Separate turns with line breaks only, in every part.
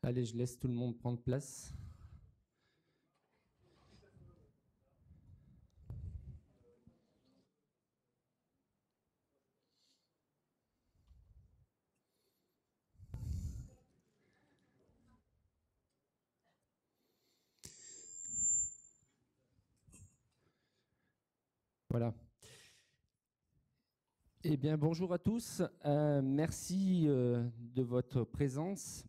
Allez, je laisse tout le monde prendre place. Voilà. Eh bien, bonjour à tous. Merci de votre présence.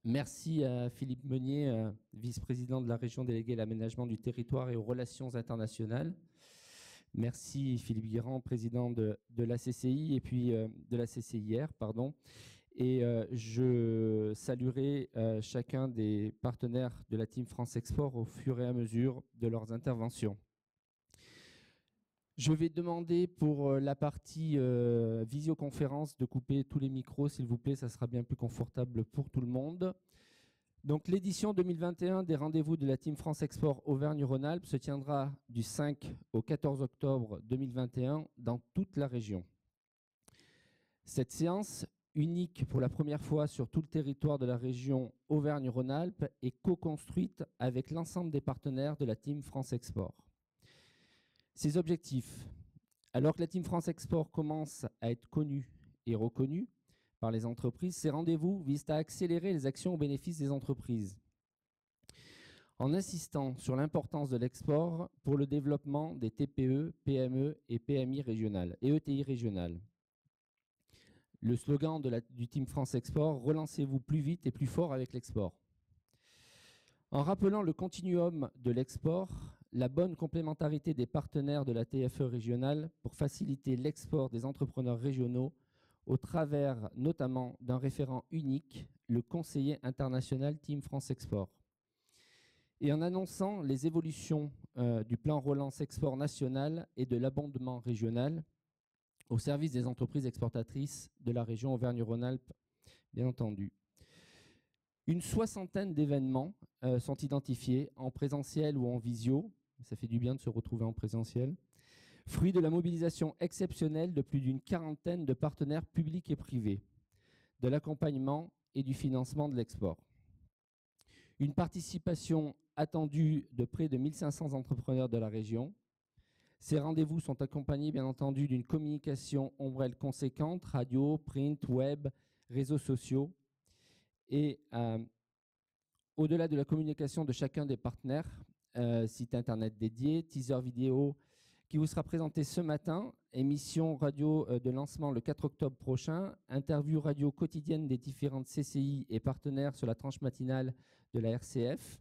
Merci à Philippe Meunier, vice-président de la région déléguée à l'aménagement du territoire et aux relations internationales. Merci Philippe Guérand, président de la CCI et puis de la CCIR, pardon. Et je saluerai chacun des partenaires de la Team France Export au fur et à mesure de leurs interventions. Je vais demander pour la partie visioconférence de couper tous les micros, s'il vous plaît, ça sera bien plus confortable pour tout le monde. Donc l'édition 2021 des rendez-vous de la Team France Export Auvergne-Rhône-Alpes se tiendra du 5 au 14 octobre 2021 dans toute la région. Cette séance, unique pour la première fois sur tout le territoire de la région Auvergne-Rhône-Alpes, est co-construite avec l'ensemble des partenaires de la Team France Export. Ses objectifs. Alors que la Team France Export commence à être connue et reconnue par les entreprises, ces rendez-vous visent à accélérer les actions au bénéfice des entreprises, en insistant sur l'importance de l'export pour le développement des TPE, PME et PMI régionales et ETI régionales. Le slogan du Team France Export, relancez-vous plus vite et plus fort avec l'export. En rappelant le continuum de l'export, la bonne complémentarité des partenaires de la TFE régionale pour faciliter l'export des entrepreneurs régionaux au travers notamment d'un référent unique, le conseiller international Team France Export. Et en annonçant les évolutions du plan relance export national et de l'abondement régional au service des entreprises exportatrices de la région Auvergne-Rhône-Alpes, bien entendu. Une soixantaine d'événements sont identifiés en présentiel ou en visio. Ça fait du bien de se retrouver en présentiel. Fruit de la mobilisation exceptionnelle de plus d'une quarantaine de partenaires publics et privés, de l'accompagnement et du financement de l'export. Une participation attendue de près de 1500 entrepreneurs de la région. Ces rendez-vous sont accompagnés, bien entendu, d'une communication ombrelle conséquente, radio, print, web, réseaux sociaux. Et au-delà de la communication de chacun des partenaires, site internet dédié, teaser vidéo qui vous sera présenté ce matin, émission radio de lancement le 4 octobre prochain, interview radio quotidienne des différentes CCI et partenaires sur la tranche matinale de la RCF,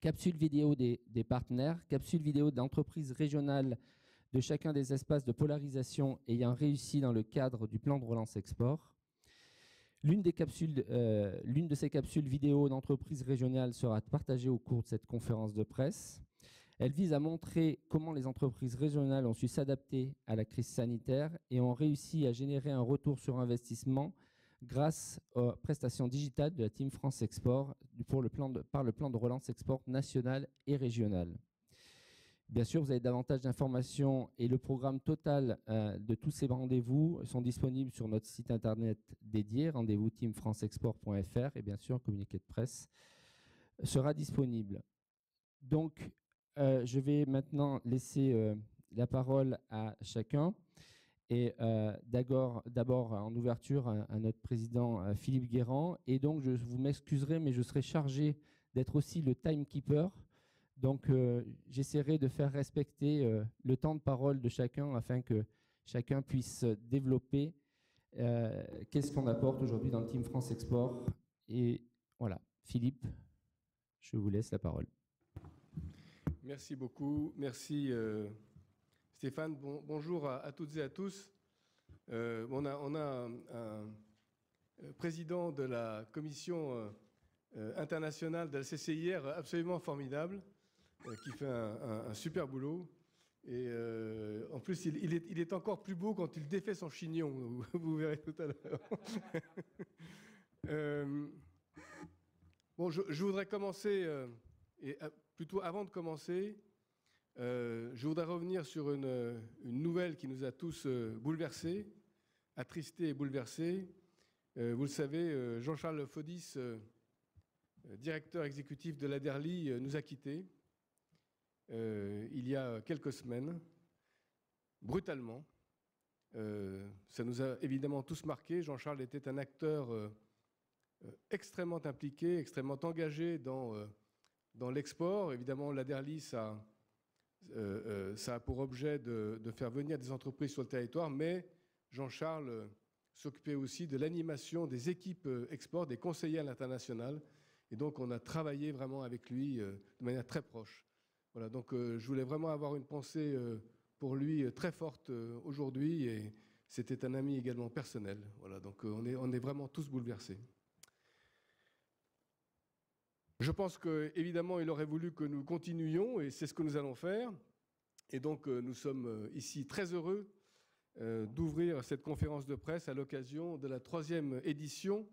capsule vidéo des partenaires, capsule vidéo d'entreprises régionales de chacun des espaces de polarisation ayant réussi dans le cadre du plan de relance export. L'une de ces capsules vidéo d'entreprises régionales sera partagée au cours de cette conférence de presse. Elle vise à montrer comment les entreprises régionales ont su s'adapter à la crise sanitaire et ont réussi à générer un retour sur investissement grâce aux prestations digitales de la Team France Export par le plan de relance export national et régional. Bien sûr, vous avez davantage d'informations et le programme total de tous ces rendez-vous sont disponibles sur notre site internet dédié, rendez-vous teamfranceexport.fr, et bien sûr, un communiqué de presse sera disponible. Donc, je vais maintenant laisser la parole à chacun. Et d'abord, en ouverture, à notre président Philippe Guérand. Et donc, vous m'excuserez, mais je serai chargé d'être aussi le timekeeper. Donc, j'essaierai de faire respecter le temps de parole de chacun afin que chacun puisse développer qu'est-ce qu'on apporte aujourd'hui dans le Team France Export. Et voilà, Philippe, je vous laisse la parole.
Merci beaucoup. Merci Stéphane. Bonjour à toutes et à tous. On a un président de la commission internationale de la CCIR absolument formidable, qui fait un super boulot. Et en plus, il est encore plus beau quand il défait son chignon. Vous verrez tout à l'heure. Bon, je voudrais commencer, et plutôt avant de commencer, je voudrais revenir sur une nouvelle qui nous a tous bouleversés, attristés et bouleversés. Vous le savez, Jean-Charles Faudis directeur exécutif de l'Aderly, nous a quittés il y a quelques semaines, brutalement. Ça nous a évidemment tous marqués. Jean-Charles était un acteur extrêmement impliqué, extrêmement engagé dans l'export. Évidemment, l'Aderly, ça a pour objet de faire venir des entreprises sur le territoire, mais Jean-Charles s'occupait aussi de l'animation des équipes export, des conseillers à l'international. Et donc, on a travaillé vraiment avec lui de manière très proche. Voilà, donc je voulais vraiment avoir une pensée pour lui très forte aujourd'hui. Et c'était un ami également personnel. Voilà, donc on est vraiment tous bouleversés. Je pense qu'évidemment, il aurait voulu que nous continuions, et c'est ce que nous allons faire. Et donc, nous sommes ici très heureux d'ouvrir cette conférence de presse à l'occasion de la 3e édition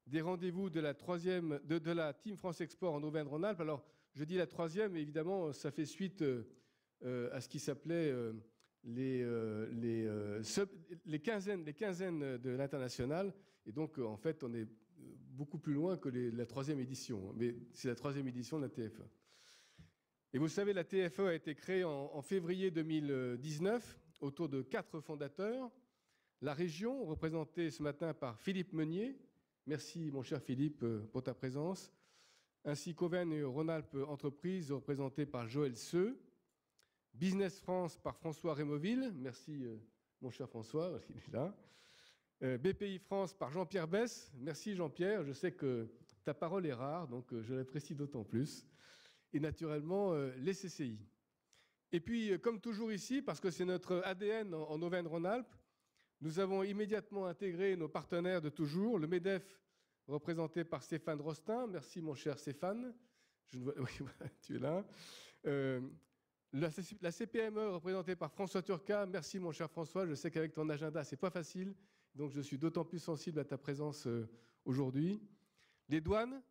des rendez-vous de la Team France Export en Auvergne-Rhône-Alpes. Alors, je dis la 3e, évidemment, ça fait suite à ce qui s'appelait les quinzaines de l'international. Et donc, en fait, on est beaucoup plus loin que la 3e édition. Mais c'est la 3e édition de la TFE. Et vous savez, la TFE a été créée en février 2019 autour de 4 fondateurs. La région, représentée ce matin par Philippe Meunier. Merci, mon cher Philippe, pour ta présence. Ainsi qu'Auvergne-Rhône-Alpes Entreprises, représentée par Joël Seu. Business France par François Rémoville. Merci, mon cher François, il est là. BPI France par Jean-Pierre Besse. Merci, Jean-Pierre. Je sais que ta parole est rare, donc je l'apprécie d'autant plus. Et naturellement, les CCI. Et puis, comme toujours ici, parce que c'est notre ADN en Auvergne-Rhône-Alpes, nous avons immédiatement intégré nos partenaires de toujours, le MEDEF, représenté par Stéphane Rostin. Merci, mon cher Stéphane. Oui, tu es là. La CPME, représentée par François Turcat. Merci, mon cher François. Je sais qu'avec ton agenda, ce n'est pas facile. Donc, je suis d'autant plus sensible à ta présence aujourd'hui. Les douanes,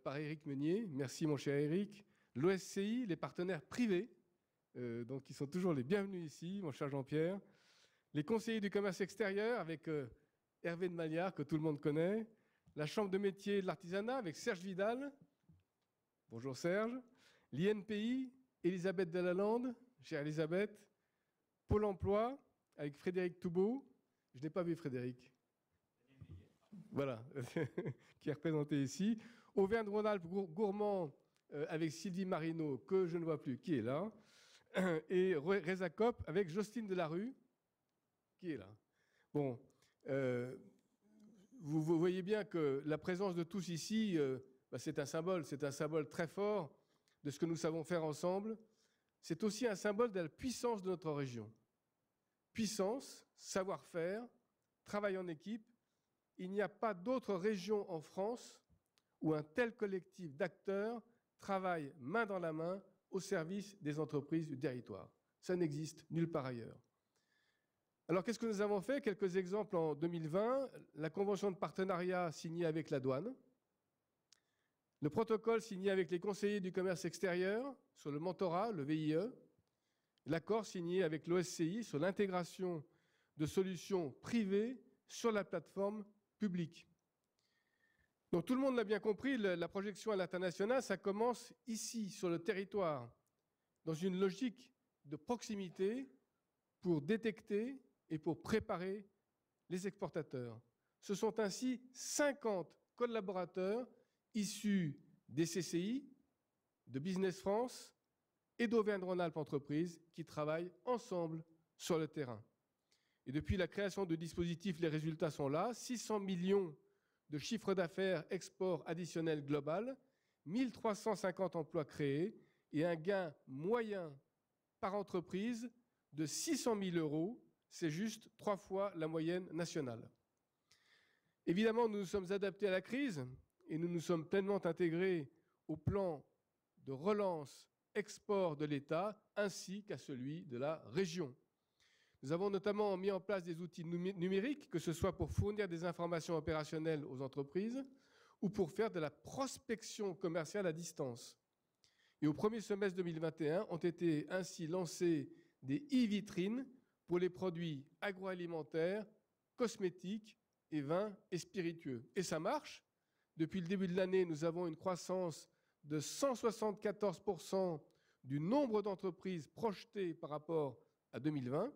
par Éric Meunier. Merci, mon cher Éric. L'OSCI, les partenaires privés. Donc, ils sont toujours les bienvenus ici, mon cher Jean-Pierre. Les conseillers du commerce extérieur avec Hervé de Maliard, que tout le monde connaît. La Chambre de métier et de l'artisanat avec Serge Vidal. Bonjour Serge. L'INPI, Elisabeth Delalande, chère Elisabeth. Pôle emploi avec Frédéric Toubeau. Je n'ai pas vu Frédéric. Voilà, qui est représenté ici. Auvergne-Rhône-Alpes Gourmand avec Sylvie Marino, que je ne vois plus, qui est là. Et Resacop avec Jocelyne Delarue, qui est là. Bon, vous voyez bien que la présence de tous ici, c'est un symbole très fort de ce que nous savons faire ensemble. C'est aussi un symbole de la puissance de notre région. Puissance, savoir-faire, travail en équipe. Il n'y a pas d'autre région en France où un tel collectif d'acteurs travaille main dans la main au service des entreprises du territoire. Ça n'existe nulle part ailleurs. Alors, qu'est-ce que nous avons fait? Quelques exemples en 2020. La convention de partenariat signée avec la douane. Le protocole signé avec les conseillers du commerce extérieur sur le mentorat, le VIE. L'accord signé avec l'OSCI sur l'intégration de solutions privées sur la plateforme publique. Donc, tout le monde l'a bien compris, la projection à l'international, ça commence ici, sur le territoire, dans une logique de proximité pour détecter et pour préparer les exportateurs. Ce sont ainsi 50 collaborateurs issus des CCI, de Business France et d'Auvergne-Rhône-Alpes Entreprises qui travaillent ensemble sur le terrain. Et depuis la création de dispositifs, les résultats sont là. 600 millions de chiffre d'affaires export additionnel global, 1350 emplois créés et un gain moyen par entreprise de 600 000 €. C'est juste 3 fois la moyenne nationale. Évidemment, nous nous sommes adaptés à la crise et nous nous sommes pleinement intégrés au plan de relance export de l'État ainsi qu'à celui de la région. Nous avons notamment mis en place des outils numériques, que ce soit pour fournir des informations opérationnelles aux entreprises ou pour faire de la prospection commerciale à distance. Et au premier semestre 2021, ont été ainsi lancées des e-vitrines pour les produits agroalimentaires, cosmétiques et vins et spiritueux. Et ça marche. Depuis le début de l'année, nous avons une croissance de 174% du nombre d'entreprises projetées par rapport à 2020.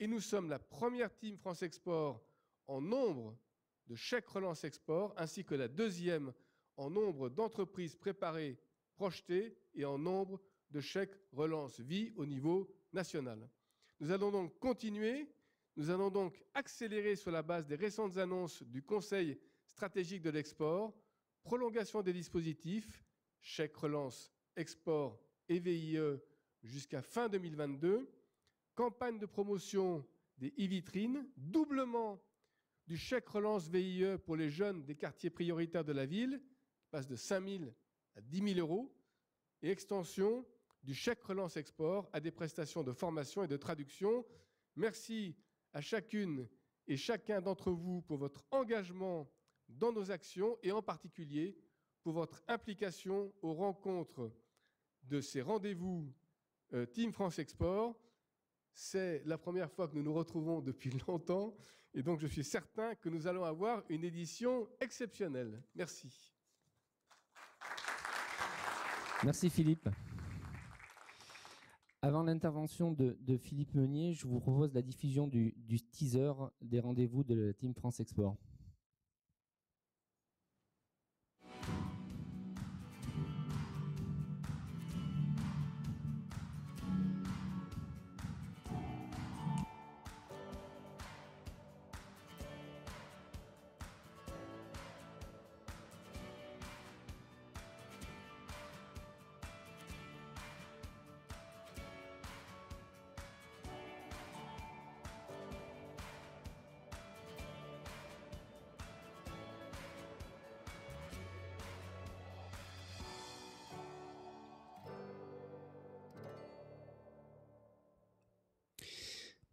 Et nous sommes la première Team France Export en nombre de chèques relance export, ainsi que la deuxième en nombre d'entreprises préparées, projetées et en nombre de chèques relance vie au niveau national. Nous allons donc continuer, nous allons donc accélérer sur la base des récentes annonces du Conseil stratégique de l'export, prolongation des dispositifs, chèques relance export et VIE jusqu'à fin 2022, campagne de promotion des e-vitrines, doublement du chèque relance VIE pour les jeunes des quartiers prioritaires de la ville, qui passe de 5 000 à 10 000 euros, et extension du chèque relance export à des prestations de formation et de traduction. Merci à chacune et chacun d'entre vous pour votre engagement dans nos actions et en particulier pour votre implication aux rencontres de ces rendez-vous Team France Export. C'est la première fois que nous nous retrouvons depuis longtemps et donc je suis certain que nous allons avoir une édition exceptionnelle. Merci.
Merci Philippe. Avant l'intervention de Philippe Meunier, je vous propose la diffusion du teaser des rendez-vous de la Team France Export.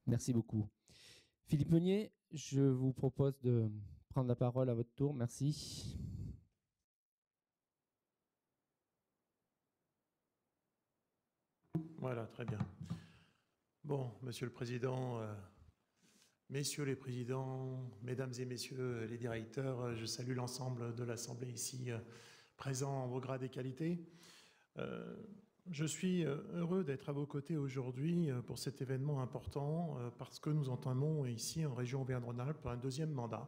Merci beaucoup. Philippe Meunier, je vous propose de prendre la parole à votre tour. Merci.
Voilà, très bien. Bon, Monsieur le Président, Messieurs les Présidents, Mesdames et Messieurs les Directeurs, je salue l'ensemble de l'Assemblée ici présent en vos grades et qualités. Je suis heureux d'être à vos côtés aujourd'hui pour cet événement important parce que nous entamons ici en région Auvergne-Rhône-Alpes un deuxième mandat.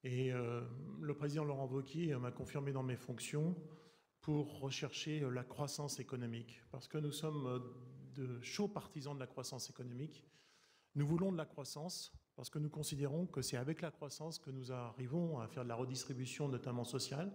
Et le président Laurent Wauquiez m'a confirmé dans mes fonctions pour rechercher la croissance économique parce que nous sommes de chauds partisans de la croissance économique. Nous voulons de la croissance parce que nous considérons que c'est avec la croissance que nous arrivons à faire de la redistribution, notamment sociale,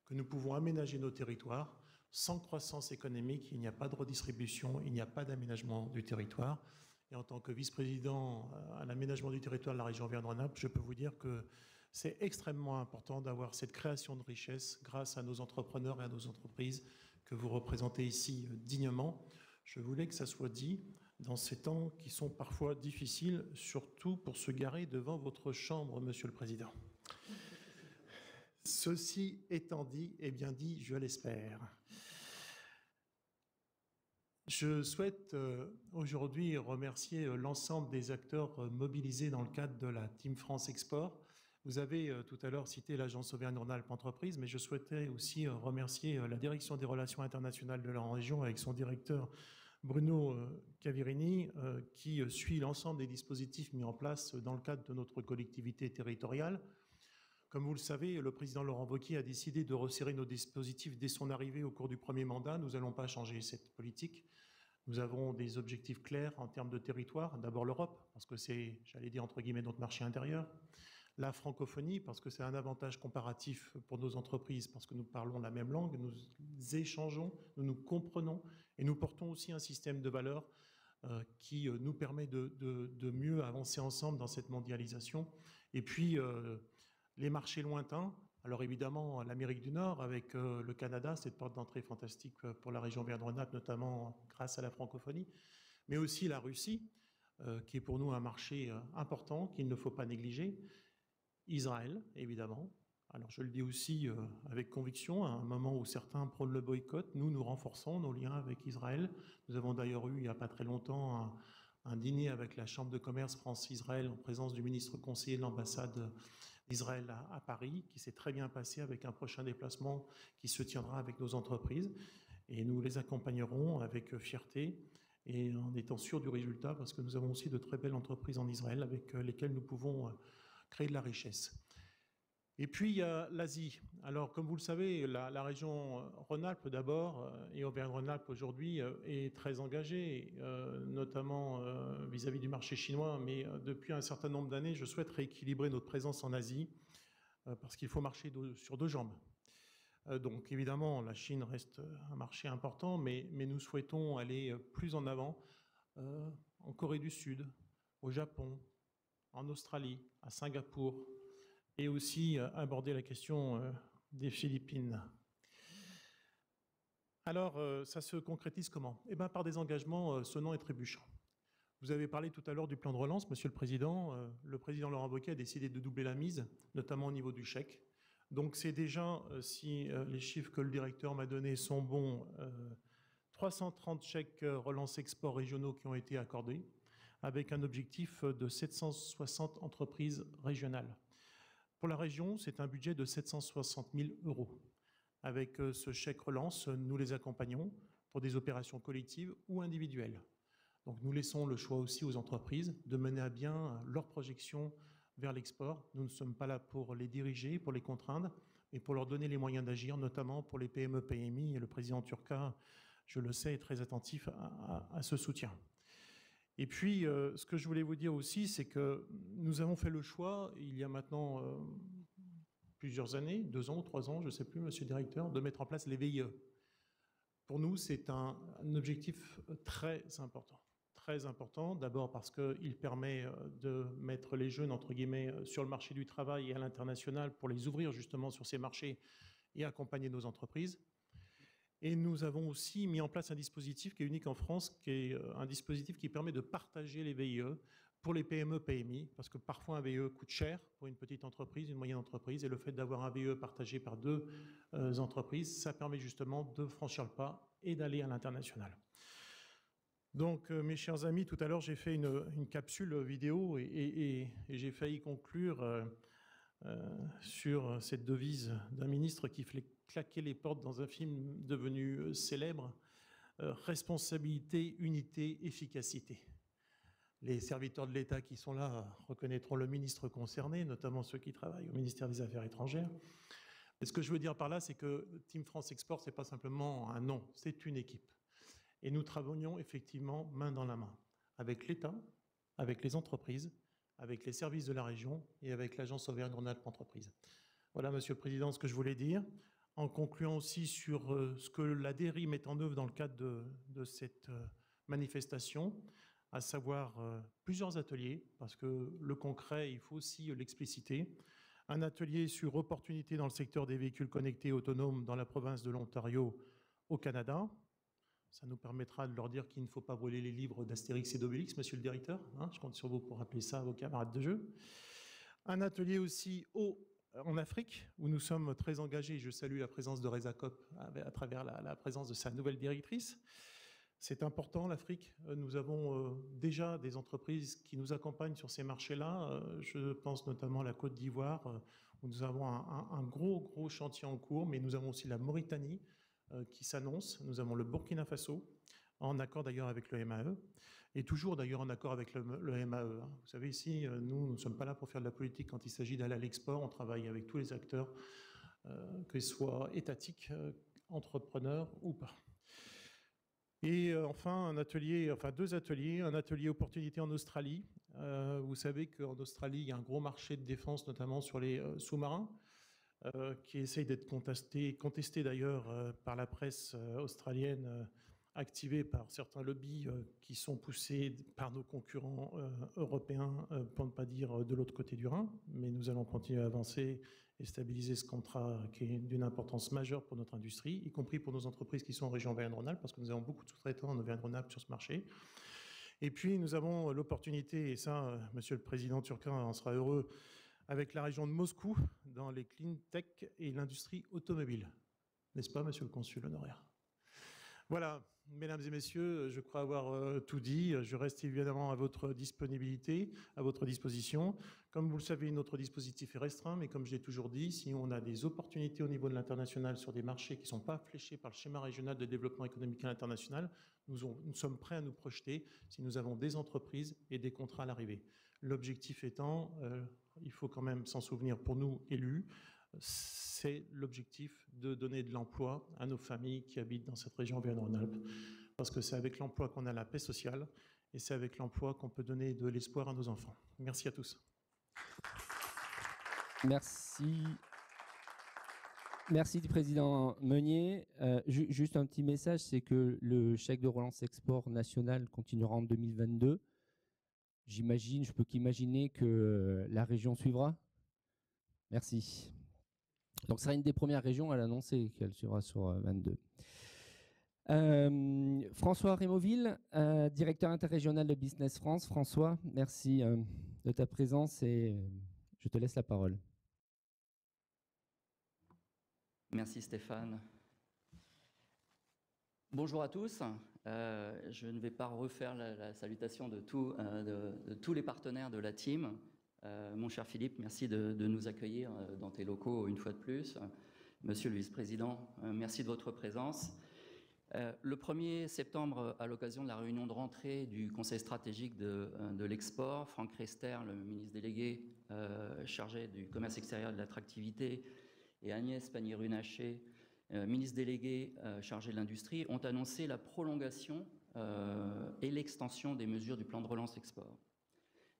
que nous pouvons aménager nos territoires. Sans croissance économique, il n'y a pas de redistribution, il n'y a pas d'aménagement du territoire. Et en tant que vice-président à l'aménagement du territoire de la région Auvergne-Rhône-Alpes, je peux vous dire que c'est extrêmement important d'avoir cette création de richesse grâce à nos entrepreneurs et à nos entreprises que vous représentez ici dignement. Je voulais que ça soit dit dans ces temps qui sont parfois difficiles, surtout pour se garer devant votre chambre, Monsieur le Président. Ceci étant dit, et bien dit, je l'espère. Je souhaite aujourd'hui remercier l'ensemble des acteurs mobilisés dans le cadre de la Team France Export. Vous avez tout à l'heure cité l'agence Auvergne-Rhône-Alpes Entreprises, mais je souhaitais aussi remercier la direction des relations internationales de la région avec son directeur Bruno Cavirini, qui suit l'ensemble des dispositifs mis en place dans le cadre de notre collectivité territoriale. Comme vous le savez, le président Laurent Wauquiez a décidé de resserrer nos dispositifs dès son arrivée au cours du premier mandat. Nous n'allons pas changer cette politique. Nous avons des objectifs clairs en termes de territoire. D'abord l'Europe, parce que c'est, j'allais dire entre guillemets, notre marché intérieur. La francophonie, parce que c'est un avantage comparatif pour nos entreprises, parce que nous parlons la même langue, nous échangeons, nous nous comprenons et nous portons aussi un système de valeurs qui nous permet de mieux avancer ensemble dans cette mondialisation. Et puis, les marchés lointains, alors évidemment l'Amérique du Nord avec le Canada, cette porte d'entrée fantastique pour la région Auvergne-Rhône-Alpes, notamment grâce à la francophonie, mais aussi la Russie, qui est pour nous un marché important qu'il ne faut pas négliger. Israël, évidemment. Alors je le dis aussi avec conviction, à un moment où certains prônent le boycott, nous renforçons nos liens avec Israël. Nous avons d'ailleurs eu, il n'y a pas très longtemps, un dîner avec la Chambre de commerce France-Israël en présence du ministre conseiller de l'ambassade d'Israël à Paris, qui s'est très bien passé avec un prochain déplacement qui se tiendra avec nos entreprises. Et nous les accompagnerons avec fierté et en étant sûrs du résultat, parce que nous avons aussi de très belles entreprises en Israël avec lesquelles nous pouvons créer de la richesse. Et puis, il y a l'Asie. Alors, comme vous le savez, la région Rhône-Alpes d'abord, et Auvergne-Rhône-Alpes aujourd'hui, est très engagée, notamment vis-à-vis du marché chinois. Mais depuis un certain nombre d'années, je souhaite rééquilibrer notre présence en Asie, parce qu'il faut marcher sur deux jambes. Donc, évidemment, la Chine reste un marché important, mais nous souhaitons aller plus en avant en Corée du Sud, au Japon, en Australie, à Singapour, et aussi aborder la question des Philippines. Alors, ça se concrétise comment? Eh bien, par des engagements sonnants et trébuchants. Vous avez parlé tout à l'heure du plan de relance, Monsieur le Président. Le président Laurent Wauquiez a décidé de doubler la mise, notamment au niveau du chèque. Donc, c'est déjà, si les chiffres que le directeur m'a donnés sont bons, 330 chèques relance export régionaux qui ont été accordés, avec un objectif de 760 entreprises régionales. Pour la région, c'est un budget de 760 000 €. Avec ce chèque relance, nous les accompagnons pour des opérations collectives ou individuelles. Donc nous laissons le choix aussi aux entreprises de mener à bien leur projection vers l'export. Nous ne sommes pas là pour les diriger, pour les contraindre, mais pour leur donner les moyens d'agir, notamment pour les PME-PMI. Et le président Turca, je le sais, est très attentif à ce soutien. Et puis, ce que je voulais vous dire aussi, c'est que nous avons fait le choix, il y a maintenant plusieurs années, 2 ans ou 3 ans, je ne sais plus, monsieur le directeur, de mettre en place les VIE. Pour nous, c'est un objectif très important, d'abord parce qu'il permet de mettre les jeunes, entre guillemets, sur le marché du travail et à l'international pour les ouvrir justement sur ces marchés et accompagner nos entreprises. Et nous avons aussi mis en place un dispositif qui est unique en France, qui est un dispositif qui permet de partager les VIE pour les PME-PMI, parce que parfois un VIE coûte cher pour une petite entreprise, une moyenne entreprise, et le fait d'avoir un VIE partagé par 2 entreprises, ça permet justement de franchir le pas et d'aller à l'international. Donc, mes chers amis, tout à l'heure, j'ai fait une capsule vidéo et j'ai failli conclure sur cette devise d'un ministre qui fait claquer les portes dans un film devenu célèbre, responsabilité, unité, efficacité. Les serviteurs de l'État qui sont là reconnaîtront le ministre concerné, notamment ceux qui travaillent au ministère des Affaires étrangères. Et ce que je veux dire par là, c'est que Team France Export, ce n'est pas simplement un nom, c'est une équipe. Et nous travaillons effectivement main dans la main avec l'État, avec les entreprises, avec les services de la région et avec l'agence Auvergne-Rhône-Alpes Entreprises. Voilà, Monsieur le Président, ce que je voulais dire. En concluant aussi sur ce que l'ADERI met en œuvre dans le cadre de cette manifestation, à savoir plusieurs ateliers, parce que le concret, il faut aussi l'expliciter. Un atelier sur opportunités dans le secteur des véhicules connectés autonomes dans la province de l'Ontario au Canada. Ça nous permettra de leur dire qu'il ne faut pas brûler les livres d'Astérix et d'Obélix, monsieur le directeur. Je compte sur vous pour rappeler ça à vos camarades de jeu. Un atelier aussi en Afrique, où nous sommes très engagés. Je salue la présence de Reza Kopp à travers la présence de sa nouvelle directrice. C'est important, l'Afrique. Nous avons déjà des entreprises qui nous accompagnent sur ces marchés-là. Je pense notamment à la Côte d'Ivoire, où nous avons un gros chantier en cours, mais nous avons aussi la Mauritanie qui s'annonce. Nous avons le Burkina Faso, en accord d'ailleurs avec le MAE, et toujours d'ailleurs en accord avec le MAE. Vous savez, ici, nous ne sommes pas là pour faire de la politique quand il s'agit d'aller à l'export. On travaille avec tous les acteurs, qu'ils soient étatiques, entrepreneurs ou pas. Et enfin, 2 ateliers. Un atelier opportunité en Australie. Vous savez qu'en Australie, il y a un gros marché de défense, notamment sur les sous-marins, qui essaye d'être contesté d'ailleurs par la presse australienne, activée par certains lobbies qui sont poussés par nos concurrents européens, pour ne pas dire de l'autre côté du Rhin. Mais nous allons continuer à avancer et stabiliser ce contrat qui est d'une importance majeure pour notre industrie, y compris pour nos entreprises qui sont en région Auvergne-Rhône-Alpes, parce que nous avons beaucoup de sous-traitants en Auvergne-Rhône-Alpes sur ce marché. Et puis nous avons l'opportunité, et ça, Monsieur le Président Turca en sera heureux, avec la région de Moscou, dans les clean tech et l'industrie automobile. N'est-ce pas, Monsieur le Consul honoraire? Voilà, Mesdames et messieurs, je crois avoir tout dit. Je reste évidemment à votre disponibilité, à votre disposition. Comme vous le savez, notre dispositif est restreint, mais comme je l'ai toujours dit, si on a des opportunités au niveau de l'international sur des marchés qui ne sont pas fléchés par le schéma régional de développement économique à l'international, nous sommes prêts à nous projeter si nous avons des entreprises et des contrats à l'arrivée. L'objectif étant, il faut quand même s'en souvenir pour nous élus, c'est l'objectif de donner de l'emploi à nos familles qui habitent dans cette région Auvergne-Rhône-Alpes. Parce que c'est avec l'emploi qu'on a la paix sociale et c'est avec l'emploi qu'on peut donner de l'espoir à nos enfants. Merci à tous.
Merci. Merci du président Meunier. Juste un petit message, c'est que le chèque de relance export national continuera en 2022. J'imagine, je peux qu'imaginer que la région suivra. Merci. Donc, ce sera une des premières régions à l'annoncer qu'elle sera sur 22. François Rémoville, directeur interrégional de Business France. François, merci de ta présence et je te laisse la parole.
Merci Stéphane. Bonjour à tous. Je ne vais pas refaire la salutation de tous les partenaires de la team. Mon cher Philippe, merci de nous accueillir dans tes locaux une fois de plus. Monsieur le vice-président, merci de votre présence. Le 1er septembre, à l'occasion de la réunion de rentrée du Conseil stratégique de l'export, Franck Rester, le ministre délégué chargé du commerce extérieur et de l'attractivité, et Agnès Pannier-Runacher, ministre délégué chargé de l'industrie, ont annoncé la prolongation et l'extension des mesures du plan de relance export.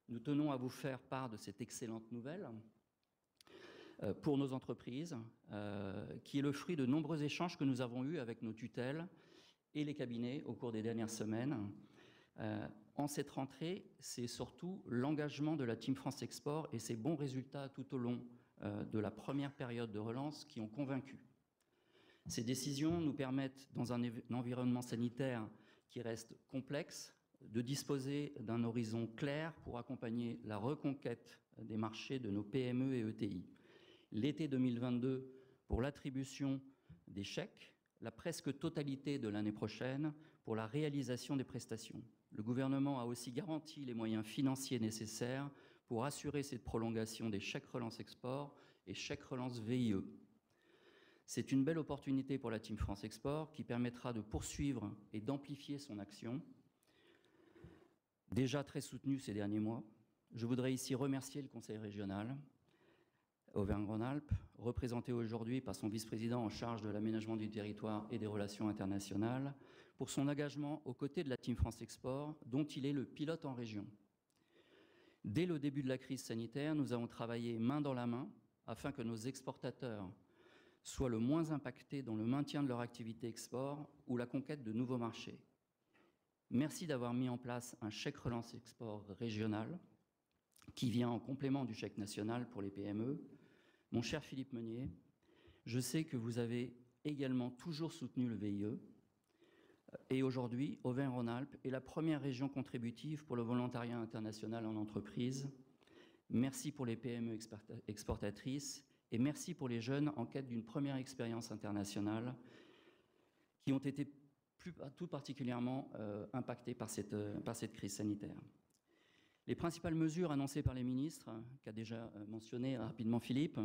Nous tenons à vous faire part de cette excellente nouvelle pour nos entreprises, qui est le fruit de nombreux échanges que nous avons eus avec nos tutelles et les cabinets au cours des dernières semaines. En cette rentrée, c'est surtout l'engagement de la Team France Export et ses bons résultats tout au long de la première période de relance qui ont convaincu. Ces décisions nous permettent, dans un environnement sanitaire qui reste complexe, de disposer d'un horizon clair pour accompagner la reconquête des marchés de nos PME et ETI. L'été 2022 pour l'attribution des chèques, la presque totalité de l'année prochaine pour la réalisation des prestations. Le gouvernement a aussi garanti les moyens financiers nécessaires pour assurer cette prolongation des chèques relance export et chèques relance VIE. C'est une belle opportunité pour la Team France Export qui permettra de poursuivre et d'amplifier son action, déjà très soutenue ces derniers mois. Je voudrais ici remercier le Conseil régional Auvergne-Rhône-Alpes, représenté aujourd'hui par son vice-président en charge de l'aménagement du territoire et des relations internationales, pour son engagement aux côtés de la Team France Export, dont il est le pilote en région. Dès le début de la crise sanitaire, nous avons travaillé main dans la main afin que nos exportateurs soient le moins impactés dans le maintien de leur activité export ou la conquête de nouveaux marchés. Merci d'avoir mis en place un chèque relance export régional qui vient en complément du chèque national pour les PME. Mon cher Philippe Meunier, je sais que vous avez également toujours soutenu le VIE et aujourd'hui, Auvergne-Rhône-Alpes est la première région contributive pour le volontariat international en entreprise. Merci pour les PME exportatrices et merci pour les jeunes en quête d'une première expérience internationale qui ont été tout particulièrement impactés par cette crise sanitaire. Les principales mesures annoncées par les ministres, qu'a déjà mentionné rapidement Philippe,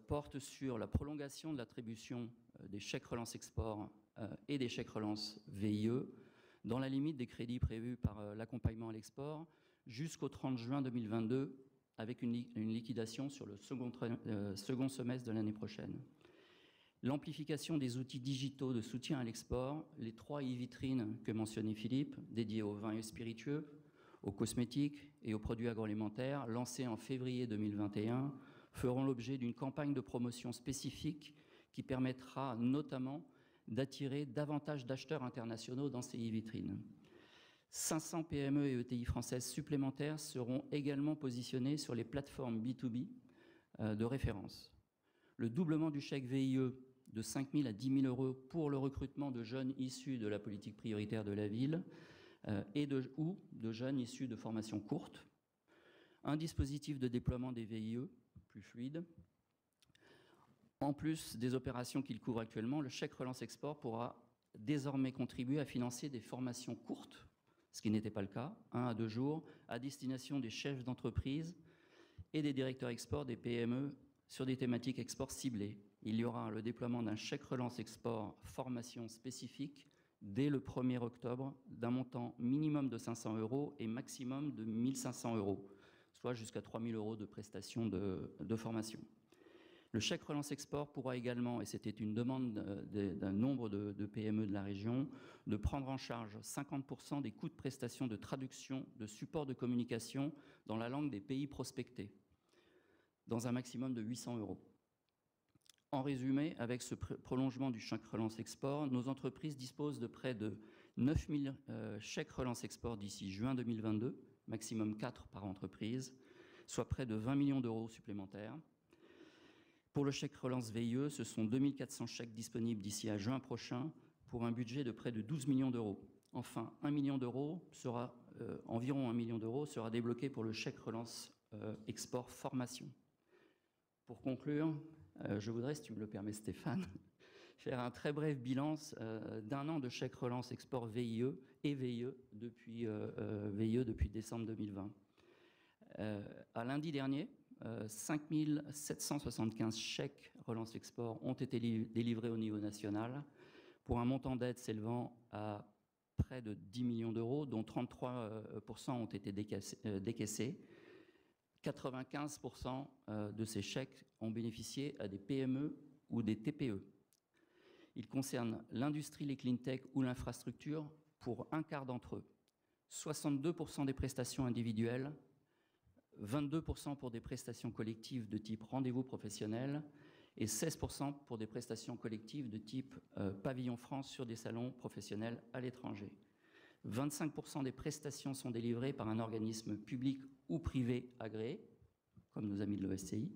portent sur la prolongation de l'attribution des chèques relance export et des chèques relance VIE dans la limite des crédits prévus par l'accompagnement à l'export jusqu'au 30 juin 2022 avec une liquidation sur le second semestre de l'année prochaine. L'amplification des outils digitaux de soutien à l'export, les 3 e-vitrines que mentionnait Philippe, dédiées aux vins et spiritueux, aux cosmétiques et aux produits agroalimentaires, lancées en février 2021, feront l'objet d'une campagne de promotion spécifique qui permettra notamment d'attirer davantage d'acheteurs internationaux dans ces e-vitrines. 500 PME et ETI françaises supplémentaires seront également positionnées sur les plateformes B2B de référence. Le doublement du chèque VIE de 5 000 à 10 000 euros pour le recrutement de jeunes issus de la politique prioritaire de la ville ou de jeunes issus de formations courtes. Un dispositif de déploiement des VIE plus fluide. En plus des opérations qu'il couvre actuellement, le chèque relance export pourra désormais contribuer à financer des formations courtes, ce qui n'était pas le cas, 1 à 2 jours, à destination des chefs d'entreprise et des directeurs export des PME sur des thématiques export ciblées. Il y aura le déploiement d'un chèque relance export formation spécifique dès le 1er octobre d'un montant minimum de 500 € et maximum de 1 500 €, soit jusqu'à 3 000 € de prestations de formation. Le chèque relance export pourra également, et c'était une demande d'un nombre de PME de la région, de prendre en charge 50% des coûts de prestation de traduction de support de communication dans la langue des pays prospectés, dans un maximum de 800 €. En résumé, avec ce prolongement du chèque relance export, nos entreprises disposent de près de 9 000 chèques relance export d'ici juin 2022, maximum 4 par entreprise, soit près de 20 millions € supplémentaires. Pour le chèque relance VIE, ce sont 2 400 chèques disponibles d'ici à juin prochain pour un budget de près de 12 millions €. Enfin, environ 1 million d'euros sera débloqué pour le chèque relance export formation. Pour conclure, je voudrais, si tu me le permets Stéphane, faire un très bref bilan d'un an de chèque relance export VIE et VIE depuis décembre 2020. À lundi dernier, 5 775 chèques relance export ont été délivrés au niveau national pour un montant d'aide s'élevant à près de 10 millions d'euros, dont 33% ont été décaissés. 95% de ces chèques ont bénéficié à des PME ou des TPE. Ils concernent l'industrie, les clean-tech ou l'infrastructure pour un quart d'entre eux. 62% des prestations individuelles, 22% pour des prestations collectives de type rendez-vous professionnel et 16% pour des prestations collectives de type pavillon France sur des salons professionnels à l'étranger. 25% des prestations sont délivrées par un organisme public ou privé agréé, comme nos amis de l'OSCI,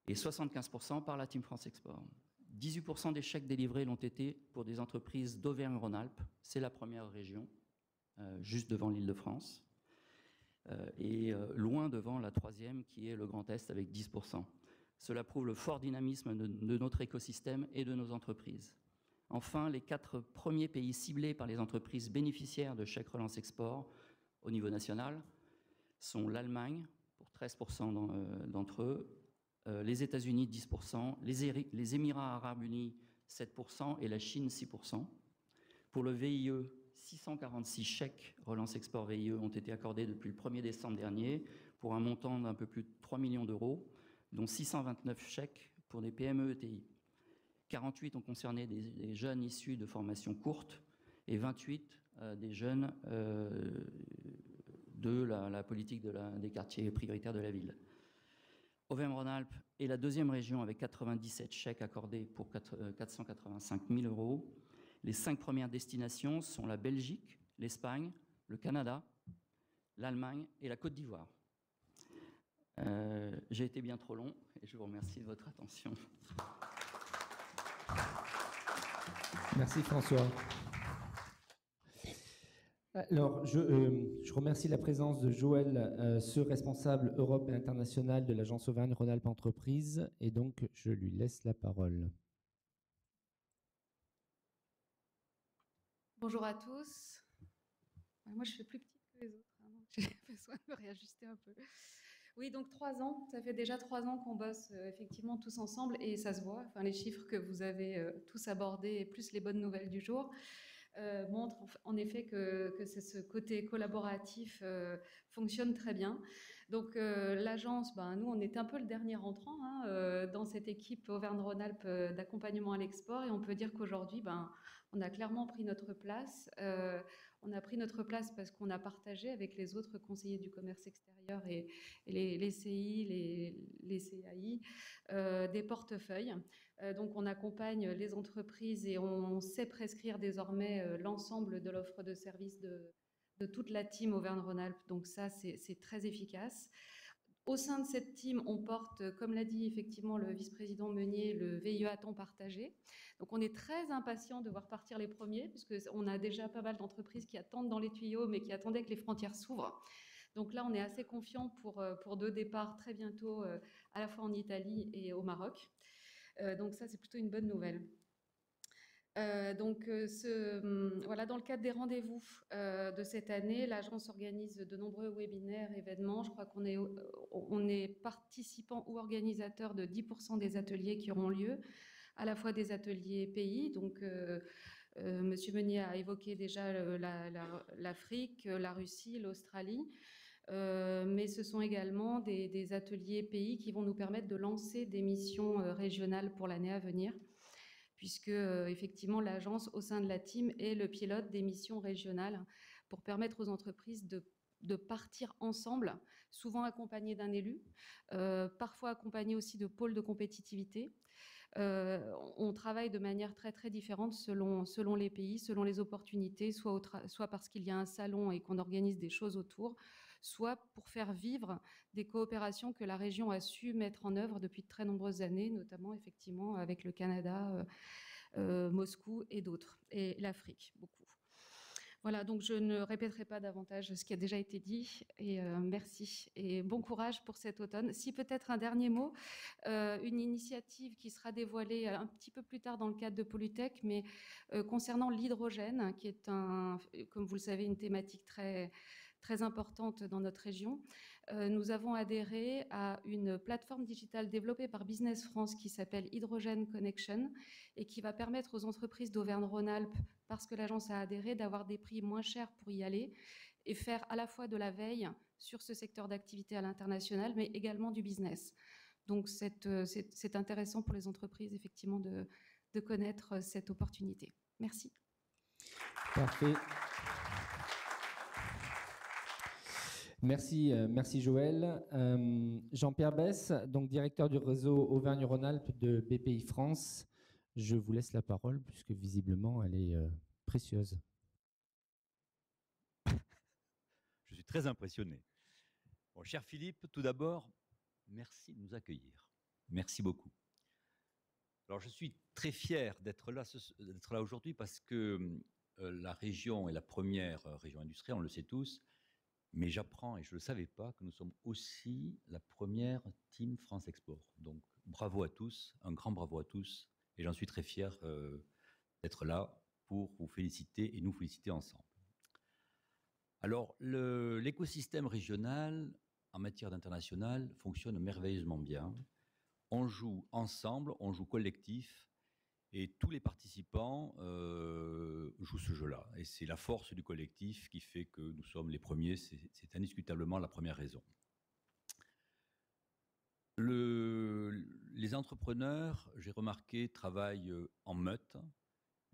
et 75% par la Team France Export. 18% des chèques délivrés l'ont été pour des entreprises d'Auvergne-Rhône-Alpes, c'est la première région, juste devant l'Île-de-France, et loin devant la troisième qui est le Grand Est avec 10%. Cela prouve le fort dynamisme de notre écosystème et de nos entreprises. Enfin, les 4 premiers pays ciblés par les entreprises bénéficiaires de chèques relance export au niveau national sont l'Allemagne, pour 13% d'entre eux, les États-Unis, 10%, les Émirats arabes unis, 7% et la Chine, 6%. Pour le VIE, 646 chèques relance export VIE ont été accordés depuis le 1er décembre dernier pour un montant d'un peu plus de 3 millions d'euros, dont 629 chèques pour des PME ETI. 48 ont concerné des jeunes issus de formations courtes et 28 des jeunes de la politique des quartiers prioritaires de la ville. Auvergne-Rhône-Alpes est la deuxième région avec 97 chèques accordés pour 485 000 €. Les 5 premières destinations sont la Belgique, l'Espagne, le Canada, l'Allemagne et la Côte d'Ivoire. J'ai été bien trop long et je vous remercie de votre attention.
Merci François. Alors, je remercie la présence de Joël, ce responsable Europe et international de l'agence Auvergne-Rhône-Alpes Entreprises, et donc je lui laisse la parole.
Bonjour à tous. Moi, je suis plus petite que les autres, hein, donc j'ai besoin de me réajuster un peu. Oui, donc 3 ans, ça fait déjà 3 ans qu'on bosse effectivement tous ensemble et ça se voit. Enfin, les chiffres que vous avez tous abordés, plus les bonnes nouvelles du jour, montrent en effet que ce côté collaboratif fonctionne très bien. Donc l'agence, nous on est un peu le dernier entrant dans cette équipe Auvergne-Rhône-Alpes d'accompagnement à l'export et on peut dire qu'aujourd'hui, on a clairement pris notre place. On a pris notre place parce qu'on a partagé avec les autres conseillers du commerce extérieur et les CI, les CAI, des portefeuilles. Donc on accompagne les entreprises et on sait prescrire désormais l'ensemble de l'offre de services de toute la team Auvergne-Rhône-Alpes. Donc ça, c'est très efficace. Au sein de cette team, on porte, comme l'a dit effectivement le vice-président Meunier, le VIE à temps partagé. Donc on est très impatient de voir partir les premiers, puisqu'on a déjà pas mal d'entreprises qui attendent dans les tuyaux, mais qui attendaient que les frontières s'ouvrent. Donc là, on est assez confiant pour 2 départs très bientôt, à la fois en Italie et au Maroc. Donc ça, c'est plutôt une bonne nouvelle. Voilà, dans le cadre des rendez-vous de cette année, l'agence organise de nombreux webinaires, événements. Je crois qu'on est participant ou organisateur de 10% des ateliers qui auront lieu, à la fois des ateliers pays. Donc, Monsieur Meunier a évoqué déjà l'Afrique, la Russie, l'Australie. Mais ce sont également des ateliers pays qui vont nous permettre de lancer des missions régionales pour l'année à venir, puisque effectivement l'agence au sein de la team est le pilote des missions régionales pour permettre aux entreprises de partir ensemble, souvent accompagnées d'un élu, parfois accompagnées aussi de pôles de compétitivité. On travaille de manière très très différente selon les pays, selon les opportunités, soit parce qu'il y a un salon et qu'on organise des choses autour, soit pour faire vivre des coopérations que la région a su mettre en œuvre depuis de très nombreuses années, notamment effectivement avec le Canada, Moscou et d'autres, et l'Afrique, beaucoup. Voilà, donc je ne répéterai pas davantage ce qui a déjà été dit, et merci, et bon courage pour cet automne. Si peut-être un dernier mot, une initiative qui sera dévoilée un petit peu plus tard dans le cadre de Polytech, mais concernant l'hydrogène, qui est, comme vous le savez, une thématique très, très importante dans notre région. Nous avons adhéré à une plateforme digitale développée par Business France qui s'appelle Hydrogen Connection et qui va permettre aux entreprises d'Auvergne-Rhône-Alpes, parce que l'agence a adhéré, d'avoir des prix moins chers pour y aller et faire à la fois de la veille sur ce secteur d'activité à l'international, mais également du business. Donc c'est intéressant pour les entreprises, effectivement, de connaître cette opportunité. Merci.
Parfait. Merci Joël. Jean-Pierre Besse, donc directeur du réseau Auvergne-Rhône-Alpes de BPI France. Je vous laisse la parole puisque visiblement elle est précieuse.
Je suis très impressionné. Bon, cher Philippe, tout d'abord, merci de nous accueillir. Merci beaucoup. Alors, je suis très fier d'être là aujourd'hui parce que la région est la première région industrielle, on le sait tous, mais j'apprends, et je ne le savais pas, que nous sommes aussi la première Team France Export. Donc, bravo à tous, un grand bravo à tous, et j'en suis très fier d'être là pour vous féliciter et nous féliciter ensemble. Alors, l'écosystème régional en matière d'international fonctionne merveilleusement bien. On joue ensemble, on joue collectif, et tous les participants jouent ce jeu-là. Et c'est la force du collectif qui fait que nous sommes les premiers, c'est indiscutablement la première raison. Les entrepreneurs, j'ai remarqué, travaillent en meute,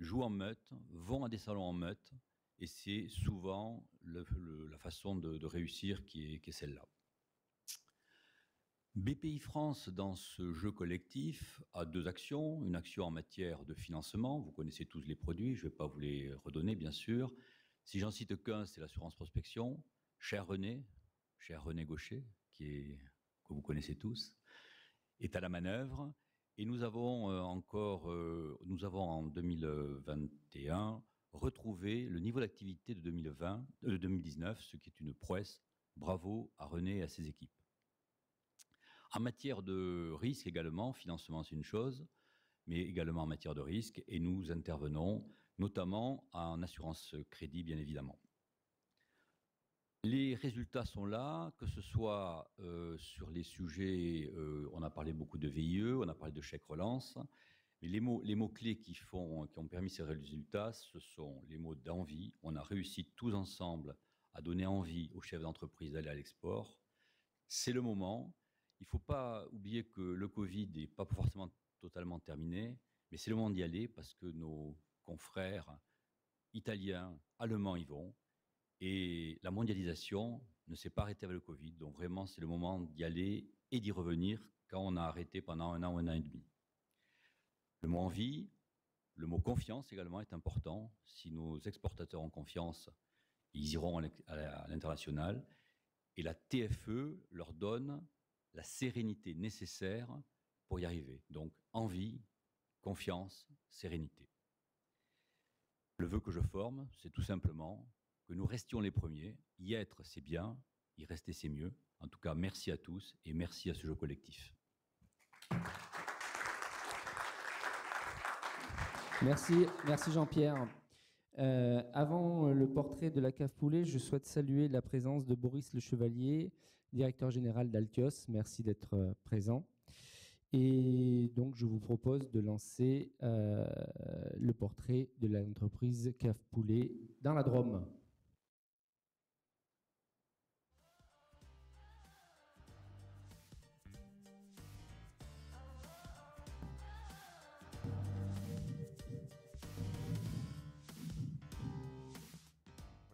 jouent en meute, vont à des salons en meute, et c'est souvent la façon de réussir qui est celle-là. BPI France, dans ce jeu collectif, a deux actions. Une action en matière de financement. Vous connaissez tous les produits, je ne vais pas vous les redonner, bien sûr. Si j'en cite qu'un, c'est l'assurance prospection. Cher René Gaucher, que vous connaissez tous, est à la manœuvre. Et nous avons en 2021 retrouvé le niveau d'activité de 2019, ce qui est une prouesse. Bravo à René et à ses équipes. En matière de risque également, financement c'est une chose, mais également en matière de risque, et nous intervenons notamment en assurance crédit, bien évidemment. Les résultats sont là, que ce soit sur les sujets, on a parlé beaucoup de VIE, on a parlé de chèque relance, mais les mots-clés qui ont permis ces résultats, ce sont les mots d'envie. On a réussi tous ensemble à donner envie aux chefs d'entreprise d'aller à l'export. C'est le moment. Il ne faut pas oublier que le Covid n'est pas forcément totalement terminé, mais c'est le moment d'y aller parce que nos confrères italiens, allemands y vont. Et la mondialisation ne s'est pas arrêtée avec le Covid. Donc vraiment, c'est le moment d'y aller et d'y revenir quand on a arrêté pendant un an et demi. Le mot envie, le mot confiance également est important. Si nos exportateurs ont confiance, ils iront à l'international. Et la TFE leur donne la sérénité nécessaire pour y arriver. Donc, envie, confiance, sérénité. Le vœu que je forme, c'est tout simplement que nous restions les premiers. Y être, c'est bien. Y rester, c'est mieux. En tout cas, merci à tous et merci à ce jeu collectif.
Merci Jean-Pierre. Avant le portrait de la cave Poulet, je souhaite saluer la présence de Boris Le Chevalier, directeur général d'Altios. Merci d'être présent. Et donc, je vous propose de lancer le portrait de l'entreprise Cave Poulet dans la Drôme.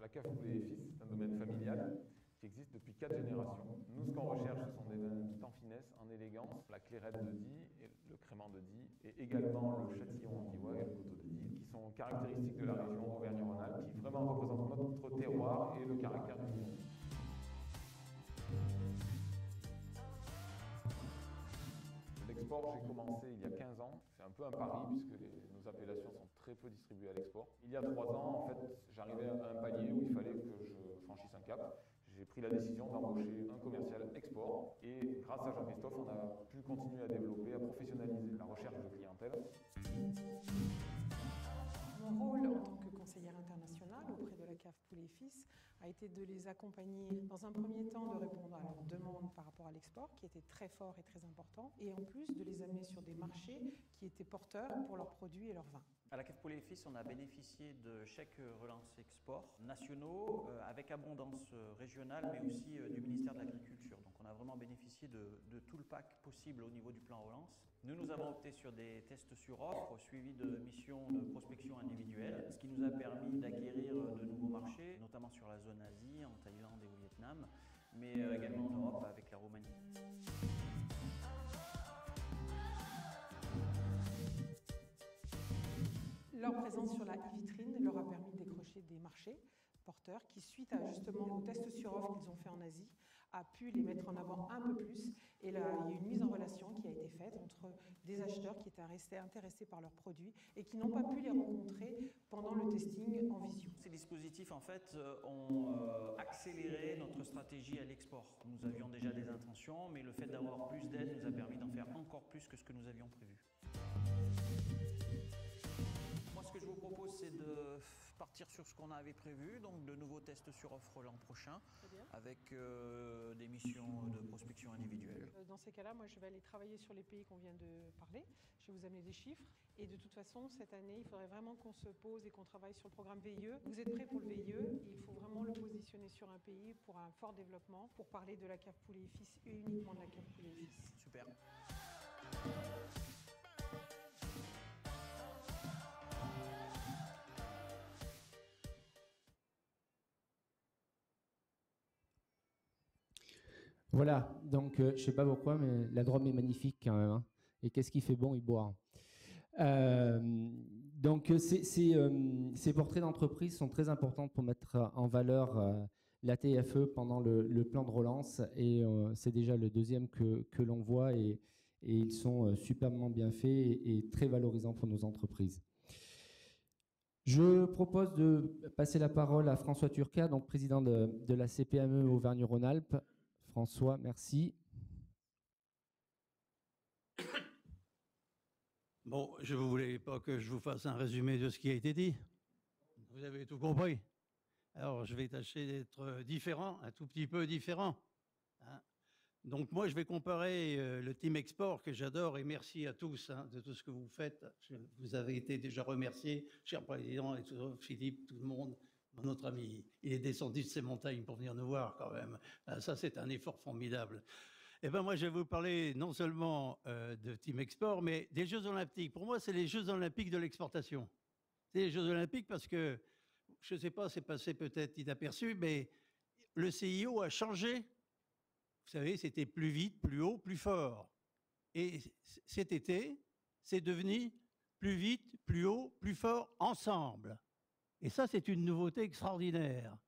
La cave Poulet et Fils, c'est un domaine familial qui existe depuis 4 générations. Nous, ce qu'on recherche, ce sont des vins tout en finesse, en élégance, la clairette de Die, et le crément de Die, et également le châtillon antivois et le coteau de Die, qui sont caractéristiques de la région Auvergne-Rhône-Alpes, qui vraiment représentent notre terroir et le caractère du vin. L'export, j'ai commencé il y a 15 ans. C'est un peu un pari puisque nos appellations sont très peu distribuées à l'export. Il y a 3 ans, en fait, j'arrivais à un palier où il fallait que je franchisse un cap. J'ai pris la décision d'embaucher un commercial export et grâce à Jean-Christophe, on a pu continuer à développer, à professionnaliser la recherche de clientèle.
Mon rôle en tant que conseillère internationale auprès de la cave Poulet et Fils a été de les accompagner dans un premier temps de répondre à leurs demandes par rapport à l'export qui était très fort et très important et en plus de les amener sur des marchés qui étaient porteurs pour leurs produits et leurs vins.
À la cave Poulet et Fils, on a bénéficié de chèques relance export nationaux avec abondance régionale mais aussi du ministère de l'Agriculture. Donc on a vraiment bénéficié de tout le pack possible au niveau du plan relance. Nous avons opté sur des tests sur offre suivis de missions de prospection individuelle, ce qui nous a permis d'acquérir de nouveaux marchés, notamment sur la zone Asie, en Thaïlande et au Vietnam, mais également en Europe avec la Roumanie.
Leur présence sur la e-vitrine leur a permis de décrocher des marchés porteurs qui, suite à justement aux tests sur offre qu'ils ont fait en Asie, a pu les mettre en avant un peu plus. Et là, il y a eu une mise en relation qui a été faite entre des acheteurs qui étaient restés intéressés par leurs produits et qui n'ont pas pu les rencontrer pendant le testing en visio.
Ces dispositifs, en fait, ont accéléré notre stratégie à l'export. Nous avions déjà des intentions, mais le fait d'avoir plus d'aide nous a permis d'en faire encore plus que ce que nous avions prévu. Moi, ce que je vous propose, c'est de partir sur ce qu'on avait prévu, donc de nouveaux tests sur offre l'an prochain, avec des missions de prospection individuelle.
Dans ces cas-là, moi je vais aller travailler sur les pays qu'on vient de parler, je vais vous amener des chiffres, et de toute façon, cette année, il faudrait vraiment qu'on se pose et qu'on travaille sur le programme VIE. Vous êtes prêts pour le VIE, et il faut vraiment le positionner sur un pays pour un fort développement, pour parler de la cave Poulet et Fils, et uniquement de la cave Poulet et Fils.
Super.
Voilà, donc je ne sais pas pourquoi, mais la Drôme est magnifique quand même. Hein. Et qu'est-ce qui fait bon y boire. Donc ces portraits d'entreprise sont très importants pour mettre en valeur la TFE pendant le plan de relance. Et c'est déjà le deuxième que l'on voit et ils sont superbement bien faits et très valorisants pour nos entreprises. Je propose de passer la parole à François Turcat, donc président de la CPME Auvergne-Rhône-Alpes. François, merci.
Bon, je ne voulais pas que je vous fasse un résumé de ce qui a été dit. Vous avez tout compris. Alors, je vais tâcher d'être différent, un tout petit peu différent. Hein. Donc, moi, je vais comparer le Team Export que j'adore et merci à tous de tout ce que vous faites. Vous avez été déjà remerciés, cher président, et tout, Philippe, tout le monde. Notre ami, il est descendu de ces montagnes pour venir nous voir quand même. Ça, c'est un effort formidable. Eh bien, moi, je vais vous parler non seulement de Team Export, mais des Jeux Olympiques. Pour moi, c'est les Jeux Olympiques de l'exportation. C'est les Jeux Olympiques parce que, je ne sais pas, c'est passé peut-être inaperçu, mais le CIO a changé. Vous savez, c'était plus vite, plus haut, plus fort. Et cet été, c'est devenu plus vite, plus haut, plus fort, ensemble. Et ça, c'est une nouveauté extraordinaire.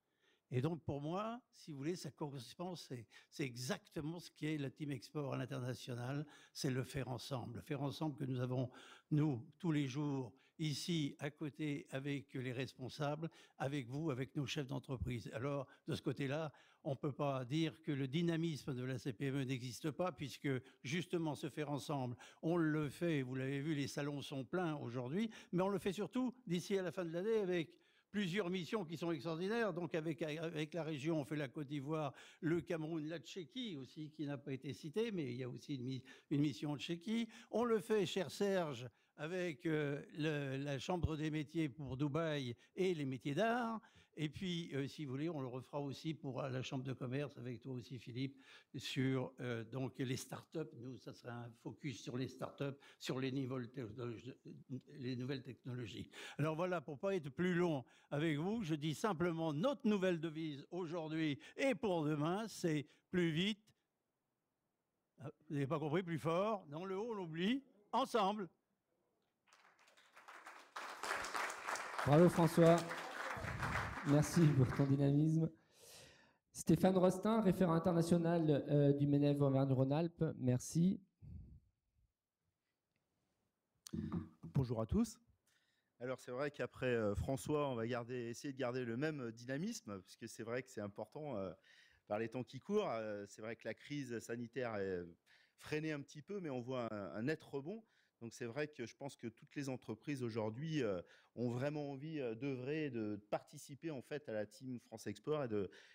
Et donc, pour moi, si vous voulez, ça correspond, c'est exactement ce qu'est la Team Export à l'international, c'est le faire ensemble que nous avons, nous, tous les jours. ici, à côté, avec les responsables, avec vous, avec nos chefs d'entreprise. Alors, de ce côté-là, on ne peut pas dire que le dynamisme de la CPME n'existe pas, puisque justement se faire ensemble, on le fait, vous l'avez vu, les salons sont pleins aujourd'hui, mais on le fait surtout d'ici à la fin de l'année avec plusieurs missions qui sont extraordinaires. Donc avec la région, on fait la Côte d'Ivoire, le Cameroun, la Tchéquie aussi, qui n'a pas été citée, mais il y a aussi une mission en Tchéquie. On le fait, cher Serge, avec la Chambre des métiers pour Dubaï et les métiers d'art. Et puis, si vous voulez, on le refera aussi pour la Chambre de commerce, avec toi aussi, Philippe, sur donc les startups. Nous, ça sera un focus sur les startups, sur les nouvelles technologies. Alors voilà, pour ne pas être plus long avec vous, je dis simplement notre nouvelle devise aujourd'hui et pour demain, c'est plus vite. Vous n'avez pas compris, plus fort. Dans le haut, on l'oublie. Ensemble.
Bravo François. Merci pour ton dynamisme. Stéphane Rostin, référent international du MENEF Auvergne-Rhône-Alpes. Merci.
Bonjour à tous. Alors c'est vrai qu'après François, on va essayer de garder le même dynamisme, puisque c'est vrai que c'est important par les temps qui courent. C'est vrai que la crise sanitaire est freinée un petit peu, mais on voit un net rebond. Donc c'est vrai que je pense que toutes les entreprises aujourd'hui ont vraiment envie d'œuvrer, de participer en fait à la Team France Export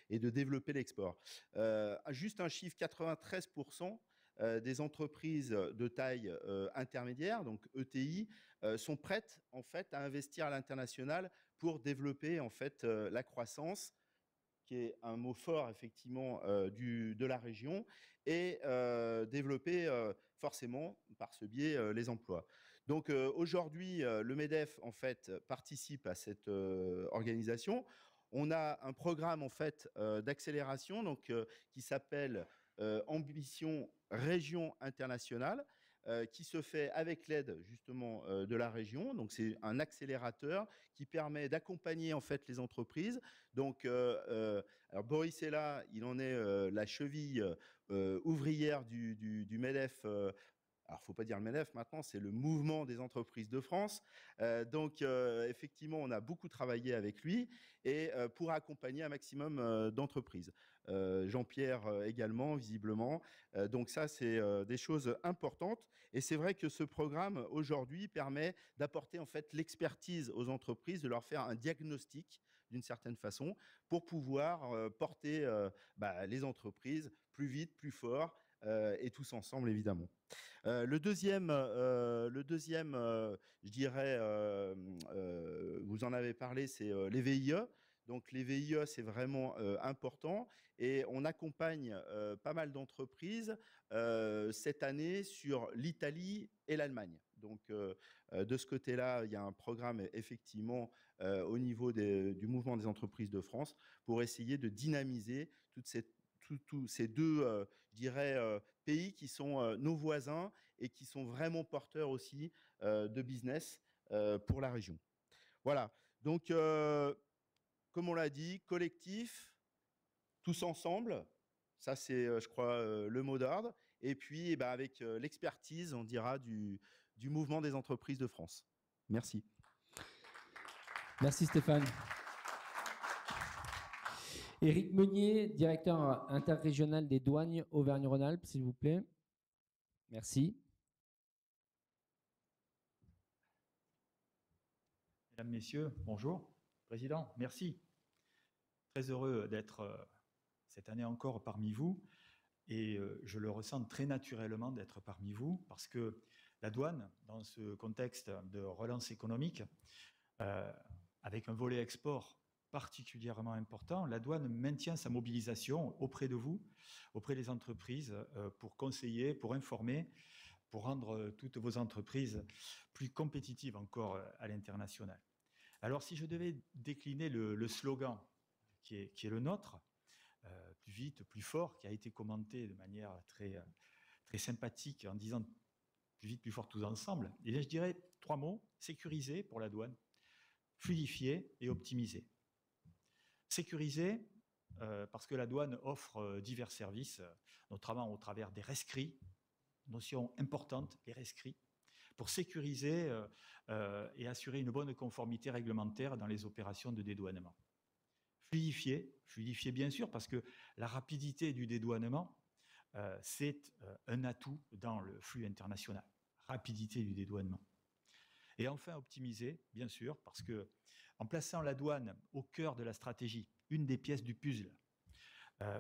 et de développer l'export. Juste un chiffre, 93% des entreprises de taille intermédiaire, donc ETI, sont prêtes en fait à investir à l'international pour développer en fait la croissance, qui est un mot fort effectivement de la région, et développer forcément par ce biais les emplois. Donc aujourd'hui, le MEDEF en fait participe à cette organisation. On a un programme en fait d'accélération donc qui s'appelle Ambition Région Internationale, qui se fait avec l'aide justement de la région. Donc c'est un accélérateur qui permet d'accompagner en fait les entreprises. Donc alors Boris est là, il en est la cheville ouvrière du MEDEF. Alors, il ne faut pas dire le MEDEF maintenant, c'est le Mouvement des entreprises de France. Donc, effectivement, on a beaucoup travaillé avec lui et pour accompagner un maximum d'entreprises. Jean-Pierre également, visiblement. Donc, ça, c'est des choses importantes. Et c'est vrai que ce programme, aujourd'hui, permet d'apporter en fait l'expertise aux entreprises, de leur faire un diagnostic d'une certaine façon pour pouvoir porter les entreprises plus vite, plus fort et tous ensemble, évidemment. Le deuxième, je dirais, vous en avez parlé, c'est les VIE. Donc les VIE, c'est vraiment important et on accompagne pas mal d'entreprises cette année sur l'Italie et l'Allemagne. Donc de ce côté-là, il y a un programme effectivement au niveau du mouvement des entreprises de France pour essayer de dynamiser tous ces deux, je dirais, pays qui sont nos voisins et qui sont vraiment porteurs aussi de business pour la région. Voilà, donc comme on l'a dit, collectif, tous ensemble, ça c'est, je crois, le mot d'ordre. Et puis, avec l'expertise, on dira, du mouvement des entreprises de France. Merci.
Merci Stéphane. Éric Meunier, directeur interrégional des douanes Auvergne-Rhône-Alpes, s'il vous plaît. Merci.
Mesdames, Messieurs, bonjour. Président, merci. Très heureux d'être cette année encore parmi vous et je le ressens très naturellement d'être parmi vous parce que la douane, dans ce contexte de relance économique, avec un volet export particulièrement important, la douane maintient sa mobilisation auprès de vous, auprès des entreprises, pour conseiller, pour informer, pour rendre toutes vos entreprises plus compétitives encore à l'international. Alors, si je devais décliner le slogan qui est le nôtre, plus vite, plus fort, qui a été commenté de manière très, très sympathique en disant plus vite, plus fort, tous ensemble, et bien, je dirais 3 mots: sécuriser pour la douane, fluidifier et optimiser. Sécuriser, parce que la douane offre divers services, notamment au travers des rescrits, notion importante, les rescrits, pour sécuriser et assurer une bonne conformité réglementaire dans les opérations de dédouanement. Fluidifier bien sûr, parce que la rapidité du dédouanement, c'est un atout dans le flux international. Rapidité du dédouanement. Et enfin, optimiser, bien sûr, parce que en plaçant la douane au cœur de la stratégie, une des pièces du puzzle,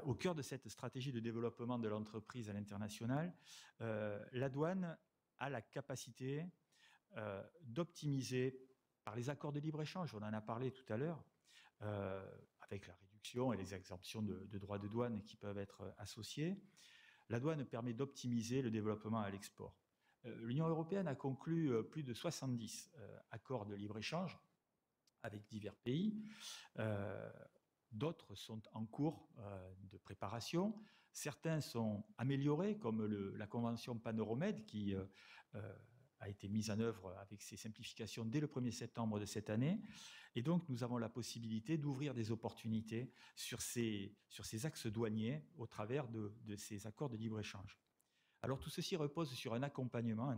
au cœur de cette stratégie de développement de l'entreprise à l'international, la douane a la capacité d'optimiser par les accords de libre-échange, on en a parlé tout à l'heure, avec la réduction et les exemptions de droits de douane qui peuvent être associés. La douane permet d'optimiser le développement à l'export. L'Union européenne a conclu plus de 70 accords de libre-échange avec divers pays. D'autres sont en cours de préparation. Certains sont améliorés, comme la convention Pan-Euromed qui a été mise en œuvre avec ses simplifications dès le 1er septembre de cette année. Et donc, nous avons la possibilité d'ouvrir des opportunités sur ces axes douaniers au travers de ces accords de libre-échange. Alors, tout ceci repose sur un accompagnement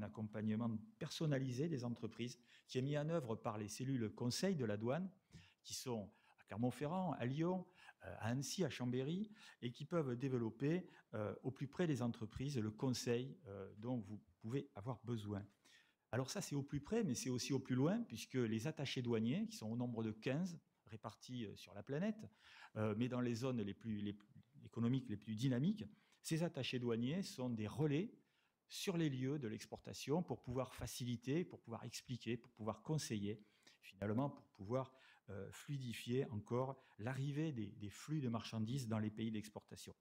personnalisé des entreprises qui est mis en œuvre par les cellules conseil de la douane, qui sont à Clermont-Ferrand, à Lyon, à Annecy, à Chambéry, et qui peuvent développer au plus près des entreprises le conseil dont vous pouvez avoir besoin. Alors ça, c'est au plus près, mais c'est aussi au plus loin, puisque les attachés douaniers, qui sont au nombre de 15, répartis sur la planète, mais dans les zones économiques les plus dynamiques, ces attachés douaniers sont des relais sur les lieux de l'exportation pour pouvoir faciliter, pour pouvoir expliquer, pour pouvoir conseiller, finalement pour pouvoir fluidifier encore l'arrivée des flux de marchandises dans les pays d'exportation.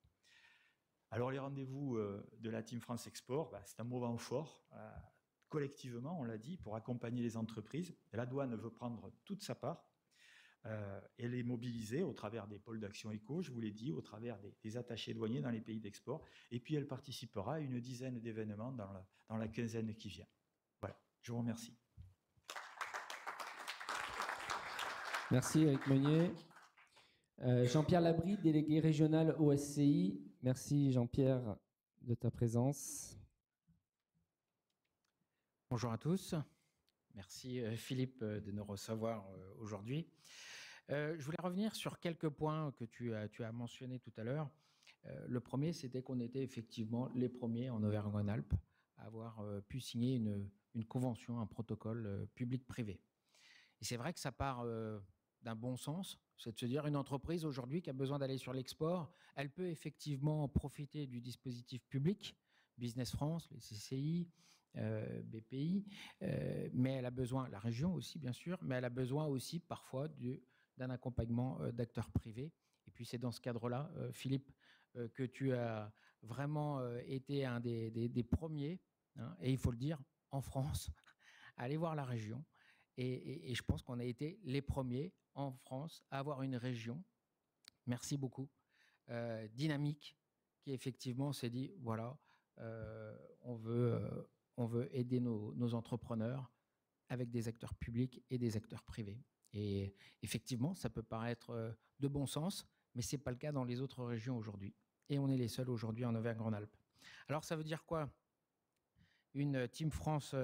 Alors les rendez-vous de la Team France Export, c'est un moment fort. Collectivement, on l'a dit, pour accompagner les entreprises. La douane veut prendre toute sa part. Elle est mobilisée au travers des pôles d'action éco, je vous l'ai dit, au travers des attachés douaniers dans les pays d'export. Et puis, elle participera à une dizaine d'événements dans la quinzaine qui vient. Voilà, je vous remercie.
Merci Eric Meunier. Jean-Pierre Labrie, délégué régional OSCI. Merci Jean-Pierre de ta présence.
Bonjour à tous. Merci Philippe de nous recevoir aujourd'hui. Je voulais revenir sur quelques points que tu as mentionnés tout à l'heure. Le premier, c'était qu'on était effectivement les premiers en Auvergne-Rhône-Alpes à avoir pu signer une convention, un protocole public-privé. Et c'est vrai que ça part d'un bon sens, c'est de se dire une entreprise aujourd'hui qui a besoin d'aller sur l'export, elle peut effectivement profiter du dispositif public, Business France, les CCI, BPI, mais elle a besoin, la région aussi bien sûr, mais elle a besoin aussi parfois d'un accompagnement d'acteurs privés. Et puis c'est dans ce cadre-là, Philippe, que tu as vraiment été un des premiers, hein, et il faut le dire, en France, à aller voir la région. Et je pense qu'on a été les premiers en France à avoir une région, merci beaucoup, dynamique, qui effectivement s'est dit, voilà, on veut aider nos entrepreneurs avec des acteurs publics et des acteurs privés. Et effectivement, ça peut paraître de bon sens, mais ce n'est pas le cas dans les autres régions aujourd'hui. Et on est les seuls aujourd'hui en Auvergne-Rhône-Alpes. Alors, ça veut dire quoi? Une Team France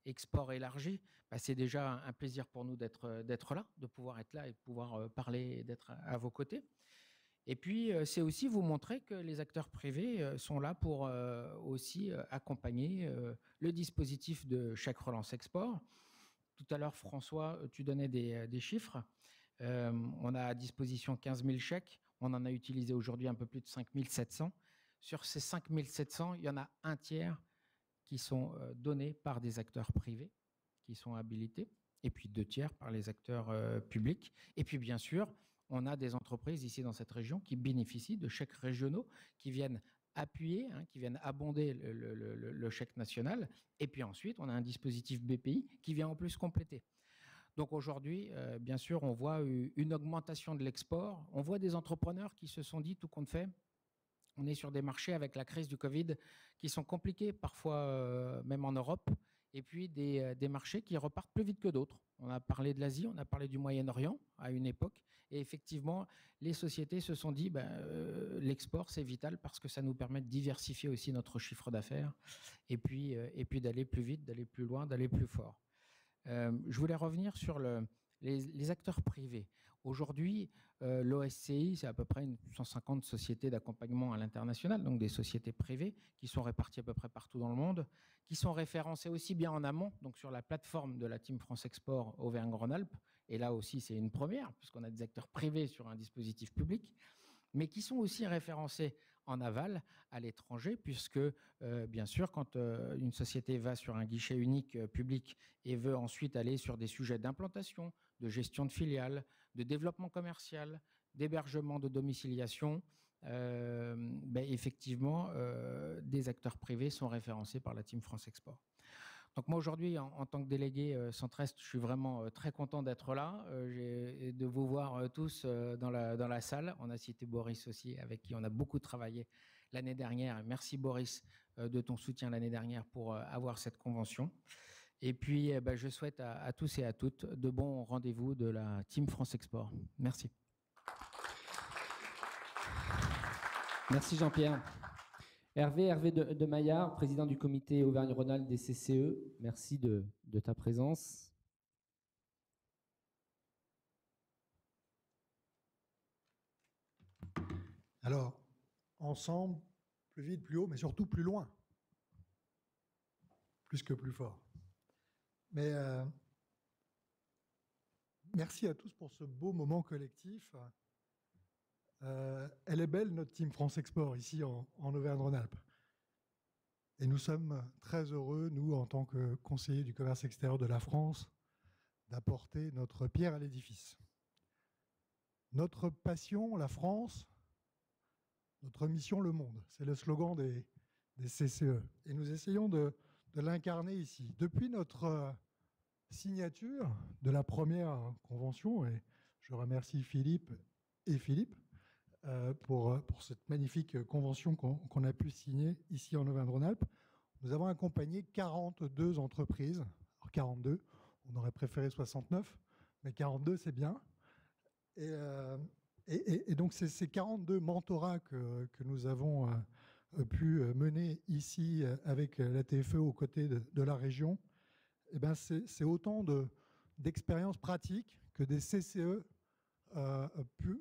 Export élargie, c'est déjà un plaisir pour nous d'être là, de pouvoir être là et de pouvoir parler et d'être à vos côtés. Et puis, c'est aussi vous montrer que les acteurs privés sont là pour aussi accompagner le dispositif de chèque relance export. Tout à l'heure, François, tu donnais des chiffres. On a à disposition 15 000 chèques. On en a utilisé aujourd'hui un peu plus de 5 700. Sur ces 5 700, il y en a un tiers qui sont donnés par des acteurs privés, qui sont habilités, et puis 2 tiers par les acteurs publics. Et puis, bien sûr, on a des entreprises ici dans cette région qui bénéficient de chèques régionaux, qui viennent appuyer, qui viennent abonder le chèque national. Et puis ensuite, on a un dispositif BPI qui vient en plus compléter. Donc aujourd'hui, bien sûr, on voit une augmentation de l'export. On voit des entrepreneurs qui se sont dit, tout compte fait, on est sur des marchés avec la crise du Covid qui sont compliqués, parfois même en Europe. et puis des marchés qui repartent plus vite que d'autres. On a parlé de l'Asie, on a parlé du Moyen-Orient à une époque, et effectivement, les sociétés se sont dit l'export, c'est vital parce que ça nous permet de diversifier aussi notre chiffre d'affaires, et puis d'aller plus vite, d'aller plus loin, d'aller plus fort. Je voulais revenir sur les acteurs privés. Aujourd'hui, l'OSCI, c'est à peu près 150 sociétés d'accompagnement à l'international, donc des sociétés privées qui sont réparties à peu près partout dans le monde, qui sont référencées aussi bien en amont, donc sur la plateforme de la Team France Export Auvergne-Rhône-Alpes, et là aussi c'est une première, puisqu'on a des acteurs privés sur un dispositif public, mais qui sont aussi référencés en aval à l'étranger, puisque bien sûr, quand une société va sur un guichet unique public et veut ensuite aller sur des sujets d'implantation, de gestion de filiales, de développement commercial, d'hébergement, de domiciliation, effectivement, des acteurs privés sont référencés par la Team France Export. Donc moi aujourd'hui, en tant que délégué Centre-Est, je suis vraiment très content d'être là, de vous voir tous dans la salle. On a cité Boris aussi, avec qui on a beaucoup travaillé l'année dernière. Merci Boris de ton soutien l'année dernière pour avoir cette convention. Et puis je souhaite à tous et à toutes de bons rendez-vous de la Team France Export. Merci.
Merci Jean-Pierre. Hervé de Maillard, président du comité Auvergne-Rhône-Alpes des CCE, merci de ta présence.
Alors, ensemble, plus vite, plus haut, mais surtout plus loin. Plus que plus fort. Mais merci à tous pour ce beau moment collectif. Elle est belle, notre Team France Export, ici en Auvergne-Rhône-Alpes. Et nous sommes très heureux, nous, en tant que conseillers du commerce extérieur de la France, d'apporter notre pierre à l'édifice. Notre passion, la France, notre mission, le monde. C'est le slogan des CCE. Et nous essayons de l'incarner ici. Depuis notre signature de la première convention, et je remercie Philippe et Philippe, pour cette magnifique convention qu'on a pu signer ici en Auvergne-Rhône-Alpes. Nous avons accompagné 42 entreprises. Alors 42, on aurait préféré 69, mais 42 c'est bien. Et donc c'est ces 42 mentorats que nous avons pu mener ici avec la TFE aux côtés de la région. Et ben c'est autant d'expériences pratiques que des CCE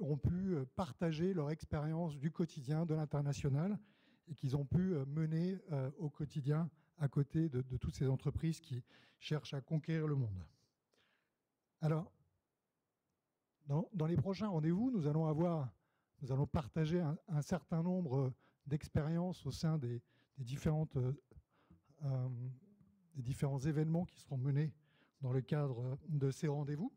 ont pu partager leur expérience du quotidien, de l'international, et qu'ils ont pu mener au quotidien à côté de toutes ces entreprises qui cherchent à conquérir le monde. Alors, dans les prochains rendez-vous, nous allons partager un certain nombre d'expériences au sein des différents événements qui seront menés dans le cadre de ces rendez-vous.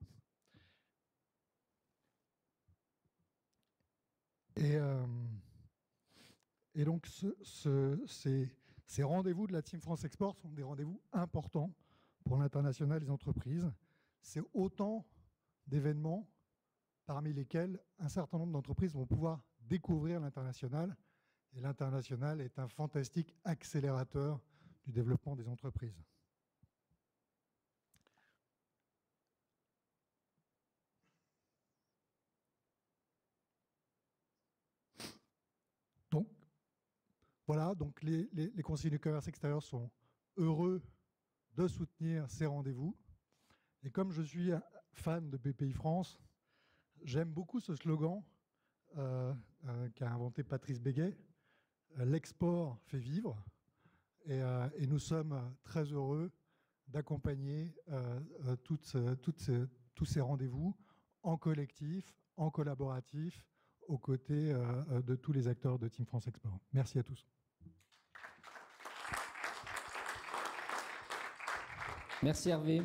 Et donc, ces rendez-vous de la Team France Export sont des rendez-vous importants pour l'international des entreprises. C'est autant d'événements parmi lesquels un certain nombre d'entreprises vont pouvoir découvrir l'international. Et l'international est un fantastique accélérateur du développement des entreprises. Donc, voilà, donc les conseillers du commerce extérieur sont heureux de soutenir ces rendez-vous. Et comme je suis fan de BPI France, j'aime beaucoup ce slogan qu'a inventé Patrice Béguet, l'export fait vivre. Et nous sommes très heureux d'accompagner tous ces rendez-vous en collectif, en collaboratif, aux côtés de tous les acteurs de Team France Export. Merci à tous.
Merci Hervé.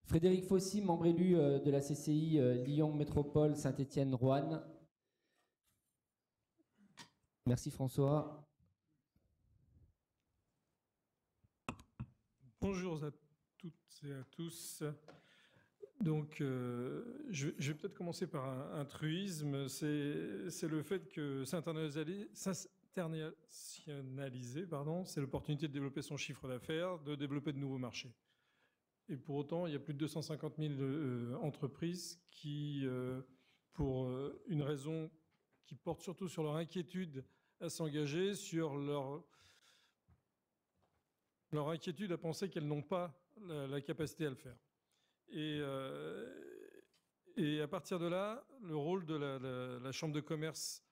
Frédéric Fossy, membre élu de la CCI Lyon Métropole Saint-Étienne-Roanne. Merci François.
Bonjour à toutes et à tous. Donc, je vais peut-être commencer par un truisme. C'est le fait que s'internationaliser, c'est l'opportunité de développer son chiffre d'affaires, de développer de nouveaux marchés. Et pour autant, il y a plus de 250 000 entreprises qui, pour une raison qui porte surtout sur leur inquiétude à s'engager, sur leur inquiétude à penser qu'elles n'ont pas la capacité à le faire. Et à partir de là, le rôle de la Chambre de commerce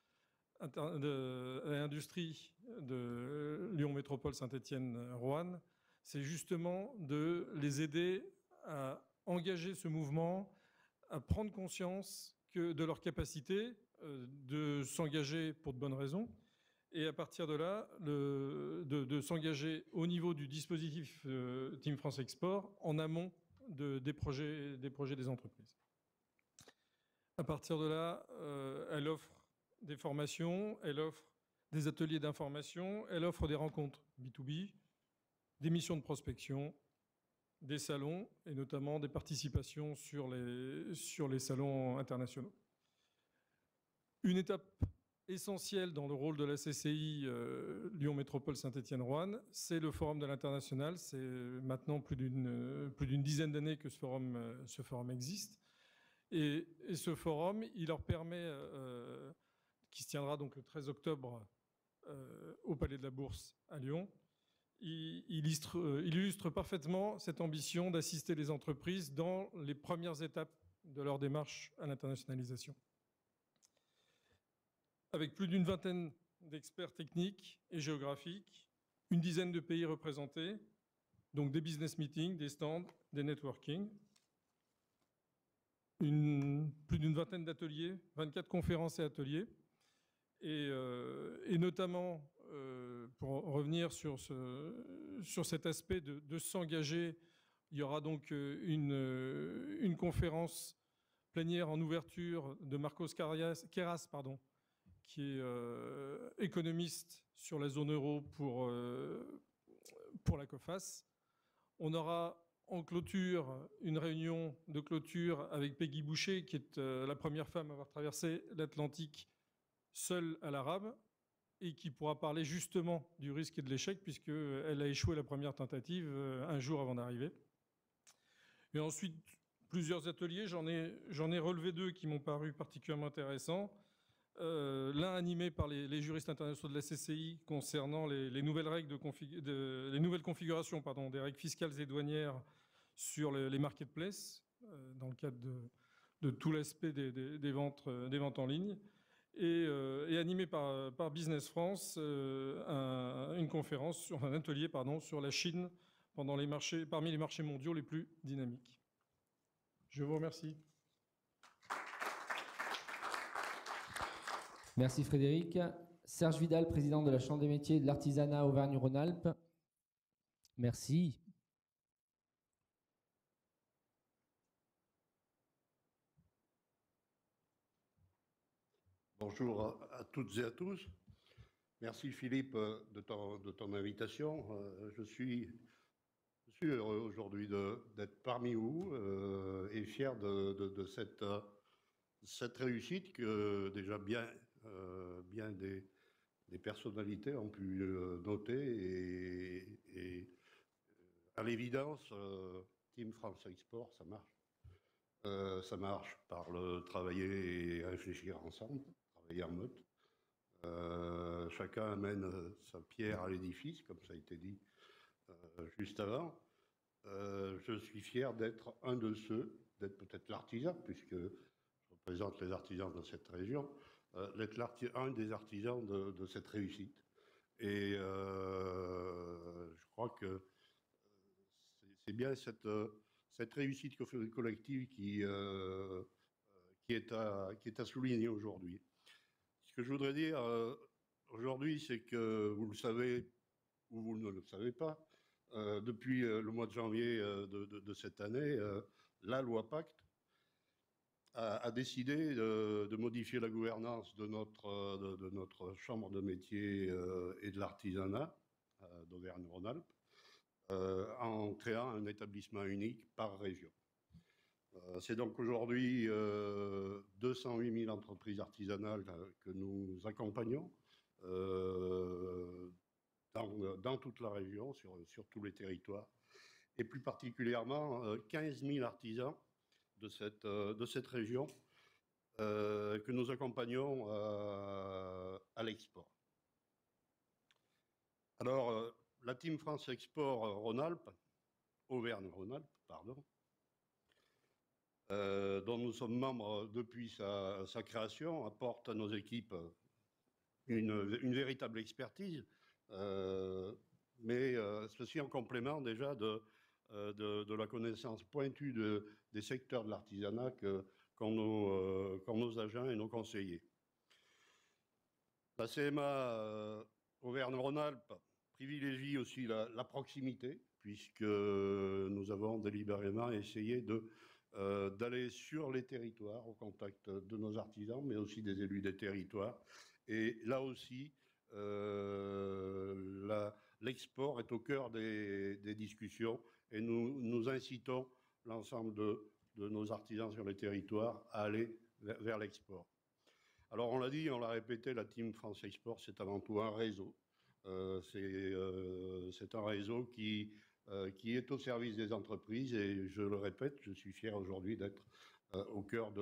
et industrie de Lyon Métropole Saint-Étienne-Roanne, c'est justement de les aider à engager ce mouvement, à prendre conscience de leur capacité de s'engager pour de bonnes raisons, et à partir de là, de s'engager au niveau du dispositif Team France Export en amont des projets des entreprises. À partir de là, elle offre des formations, elle offre des ateliers d'information, elle offre des rencontres B2B, des missions de prospection, des salons et notamment des participations sur les salons internationaux. Une étape essentielle dans le rôle de la CCI Lyon Métropole Saint-Étienne-Roanne, c'est le Forum de l'International. C'est maintenant plus d'une dizaine d'années que ce forum existe. Et ce forum, il leur permet, qui se tiendra donc le 13 octobre au Palais de la Bourse à Lyon, il illustre parfaitement cette ambition d'assister les entreprises dans les premières étapes de leur démarche à l'internationalisation. Avec plus d'une vingtaine d'experts techniques et géographiques, une dizaine de pays représentés, donc des business meetings, des stands, des networking, plus d'une vingtaine d'ateliers, 24 conférences et ateliers, et notamment, pour revenir sur cet aspect de s'engager, il y aura donc une conférence plénière en ouverture de Marcos Keras, qui est économiste sur la zone euro pour la COFAS. On aura en clôture une réunion de clôture avec Peggy Boucher, qui est la première femme à avoir traversé l'Atlantique seule à l'arabe, et qui pourra parler justement du risque et de l'échec, puisqu'elle a échoué la première tentative un jour avant d'arriver. Et ensuite, plusieurs ateliers, j'en ai relevé deux qui m'ont paru particulièrement intéressants. L'un animé par les juristes internationaux de la CCI concernant les nouvelles règles les nouvelles configurations des règles fiscales et douanières sur les marketplaces, dans le cadre de tout l'aspect des ventes en ligne, et animé par Business France, une conférence, un atelier sur la Chine parmi les marchés mondiaux les plus dynamiques. Je vous remercie.
Merci Frédéric. Serge Vidal, président de la Chambre des métiers et de l'artisanat Auvergne-Rhône-Alpes. Merci.
Bonjour à toutes et à tous. Merci Philippe de ton invitation. Je suis heureux aujourd'hui d'être parmi vous et fier de cette réussite que déjà bien des personnalités ont pu noter. Et à l'évidence, Team France Export, ça marche. Ça marche par le travailler et réfléchir ensemble, travailler en mode. Chacun amène sa pierre à l'édifice, comme ça a été dit juste avant. Je suis fier d'être un de ceux, d'être peut-être l'artisan, puisque je représente les artisans de cette région, d'être un des artisans de cette réussite. Et je crois que c'est bien cette réussite collective qui est à souligner aujourd'hui. Ce que je voudrais dire aujourd'hui, c'est que vous le savez ou vous ne le savez pas, depuis le mois de janvier de cette année, la loi Pacte a décidé de modifier la gouvernance de notre chambre de métier et de l'artisanat d'Auvergne-Rhône-Alpes en créant un établissement unique par région. C'est donc aujourd'hui 208 000 entreprises artisanales que nous accompagnons dans toute la région, sur tous les territoires, et plus particulièrement 15 000 artisans de cette région que nous accompagnons à l'export. Alors, la Team France Export Rhône-Alpes, Auvergne-Rhône-Alpes, pardon, dont nous sommes membres depuis sa création, apporte à nos équipes une véritable expertise, mais ceci en complément déjà de la connaissance pointue des secteurs de l'artisanat qu'ont nos agents et nos conseillers. La CMA Auvergne-Rhône-Alpes privilégie aussi la proximité, puisque nous avons délibérément essayé d'aller sur les territoires au contact de nos artisans, mais aussi des élus des territoires. Et là aussi, l'export est au cœur des discussions et nous incitons l'ensemble de nos artisans sur les territoires à aller vers l'export. Alors on l'a dit, on l'a répété, la Team France Export, c'est avant tout un réseau. C'est un réseau qui est au service des entreprises et je le répète, je suis fier aujourd'hui d'être au cœur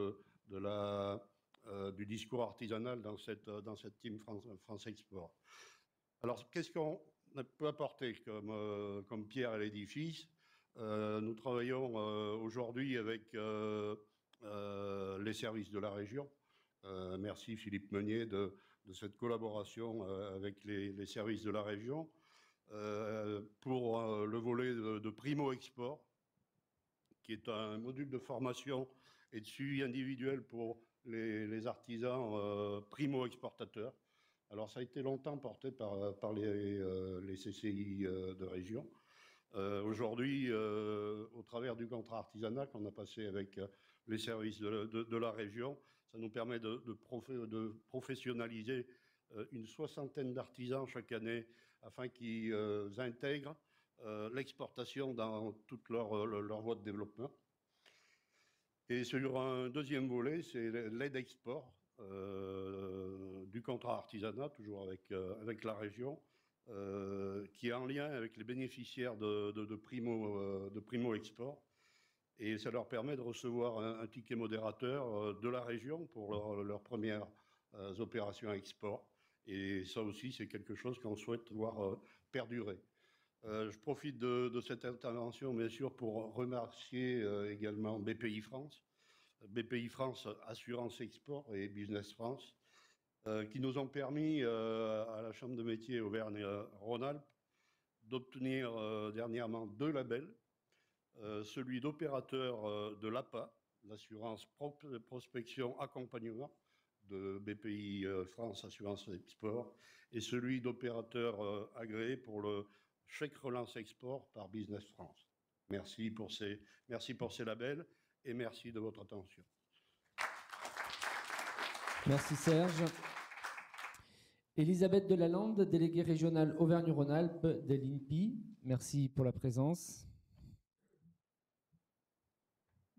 du discours artisanal dans cette Team France Export. Alors, qu'est-ce qu'on peut apporter comme pierre à l'édifice? Nous travaillons aujourd'hui avec les services de la région. Merci Philippe Meunier de cette collaboration avec les services de la région pour le volet de Primo Export, qui est un module de formation et de suivi individuel pour les artisans primo-exportateurs. Alors, ça a été longtemps porté par les CCI de région. Aujourd'hui, au travers du contrat artisanat qu'on a passé avec les services de la région, ça nous permet de professionnaliser une soixantaine d'artisans chaque année afin qu'ils intègrent l'exportation dans toute leur voie de développement. Et sur un deuxième volet, c'est l'aide export du contrat artisanat, toujours avec la région, qui est en lien avec les bénéficiaires de Primo Export. Et ça leur permet de recevoir un ticket modérateur de la région pour leurs premières opérations à export. Et ça aussi, c'est quelque chose qu'on souhaite voir perdurer. Je profite de cette intervention, bien sûr, pour remercier également BPI France, Assurance Export et Business France, qui nous ont permis à la Chambre de métier Auvergne-Rhône-Alpes d'obtenir dernièrement 2 labels, celui d'opérateur de l'APA, l'assurance prospection accompagnement de BPI France Assurance Export, et celui d'opérateur agréé pour le chèque relance export par Business France. Merci pour ces labels et merci de votre attention.
Merci Serge. Elisabeth Delalande, déléguée régionale Auvergne-Rhône-Alpes de l'INPI. Merci pour la présence.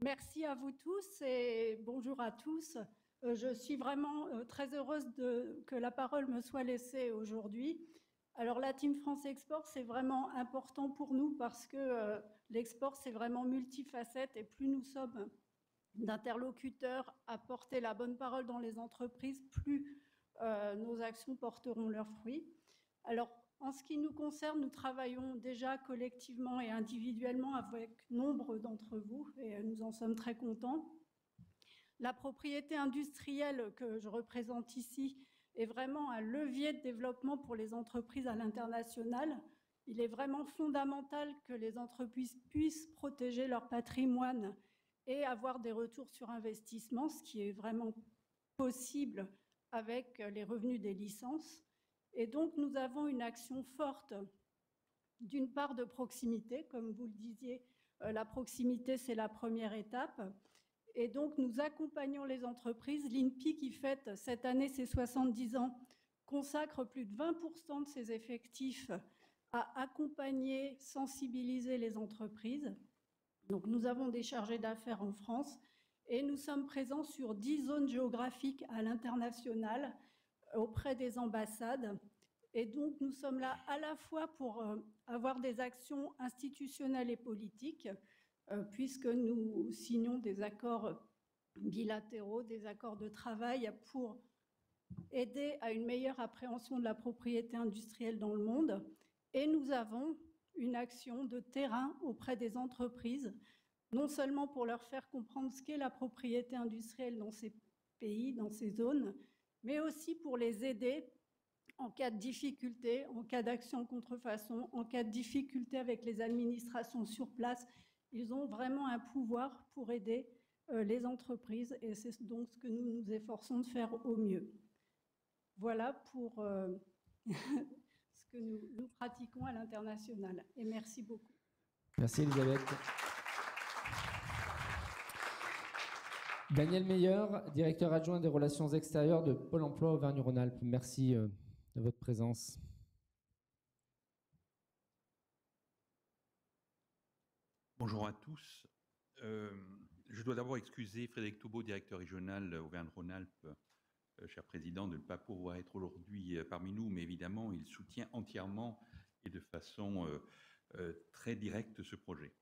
Merci à vous tous et bonjour à tous. Je suis vraiment très heureuse que la parole me soit laissée aujourd'hui. Alors la Team France Export, c'est vraiment important pour nous parce que l'export, c'est vraiment multifacette et plus nous sommes d'interlocuteurs à porter la bonne parole dans les entreprises, plus nos actions porteront leurs fruits. Alors, en ce qui nous concerne, nous travaillons déjà collectivement et individuellement avec nombre d'entre vous et nous en sommes très contents. La propriété industrielle que je représente ici est vraiment un levier de développement pour les entreprises à l'international. Il est vraiment fondamental que les entreprises puissent protéger leur patrimoine et avoir des retours sur investissement, ce qui est vraiment possible avec les revenus des licences. Et donc, nous avons une action forte, d'une part de proximité, comme vous le disiez, la proximité, c'est la première étape. Et donc, nous accompagnons les entreprises. L'INPI, qui fête cette année ses 70 ans, consacre plus de 20% de ses effectifs à accompagner, sensibiliser les entreprises. Donc nous avons des chargés d'affaires en France et nous sommes présents sur 10 zones géographiques à l'international auprès des ambassades. Et donc nous sommes là à la fois pour avoir des actions institutionnelles et politiques, puisque nous signons des accords bilatéraux, des accords de travail pour aider à une meilleure appréhension de la propriété industrielle dans le monde. Et nous avons une action de terrain auprès des entreprises, non seulement pour leur faire comprendre ce qu'est la propriété industrielle dans ces pays, dans ces zones, mais aussi pour les aider en cas de difficulté, en cas d'action en contrefaçon, en cas de difficulté avec les administrations sur place. Ils ont vraiment un pouvoir pour aider les entreprises et c'est donc ce que nous nous efforçons de faire au mieux. Voilà pour ce que nous pratiquons à l'international. Et merci beaucoup.
Merci Elisabeth. Daniel Meyer, directeur adjoint des relations extérieures de Pôle emploi Auvergne-Rhône-Alpes. Merci de votre présence.
Bonjour à tous. Je dois d'abord excuser Frédéric Toubeau, directeur régional Auvergne-Rhône-Alpes, cher président, de ne pas pouvoir être aujourd'hui parmi nous, mais évidemment, il soutient entièrement et de façon très directe ce projet.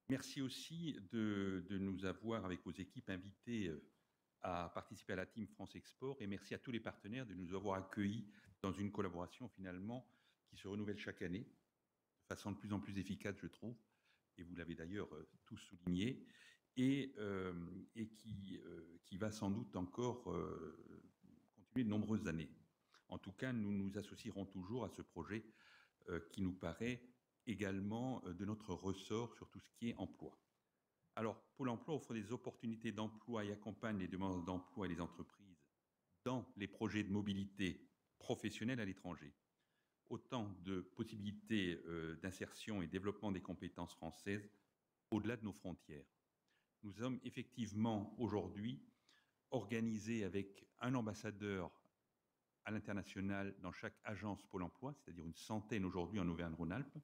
Merci aussi de nous avoir, avec vos équipes, invités à participer à la Team France Export et merci à tous les partenaires de nous avoir accueillis dans une collaboration finalement qui se renouvelle chaque année de façon de plus en plus efficace, je trouve, et vous l'avez d'ailleurs tous souligné, et qui va sans doute encore continuer de nombreuses années. En tout cas, nous nous associerons toujours à ce projet qui nous paraît également de notre ressort sur tout ce qui est emploi. Alors, Pôle emploi offre des opportunités d'emploi et accompagne les demandeurs d'emploi et les entreprises dans les projets de mobilité professionnelle à l'étranger. Autant de possibilités d'insertion et développement des compétences françaises au-delà de nos frontières. Nous sommes effectivement aujourd'hui organisés avec un ambassadeur à l'international dans chaque agence Pôle emploi, c'est-à-dire une centaine aujourd'hui en Auvergne-Rhône-Alpes,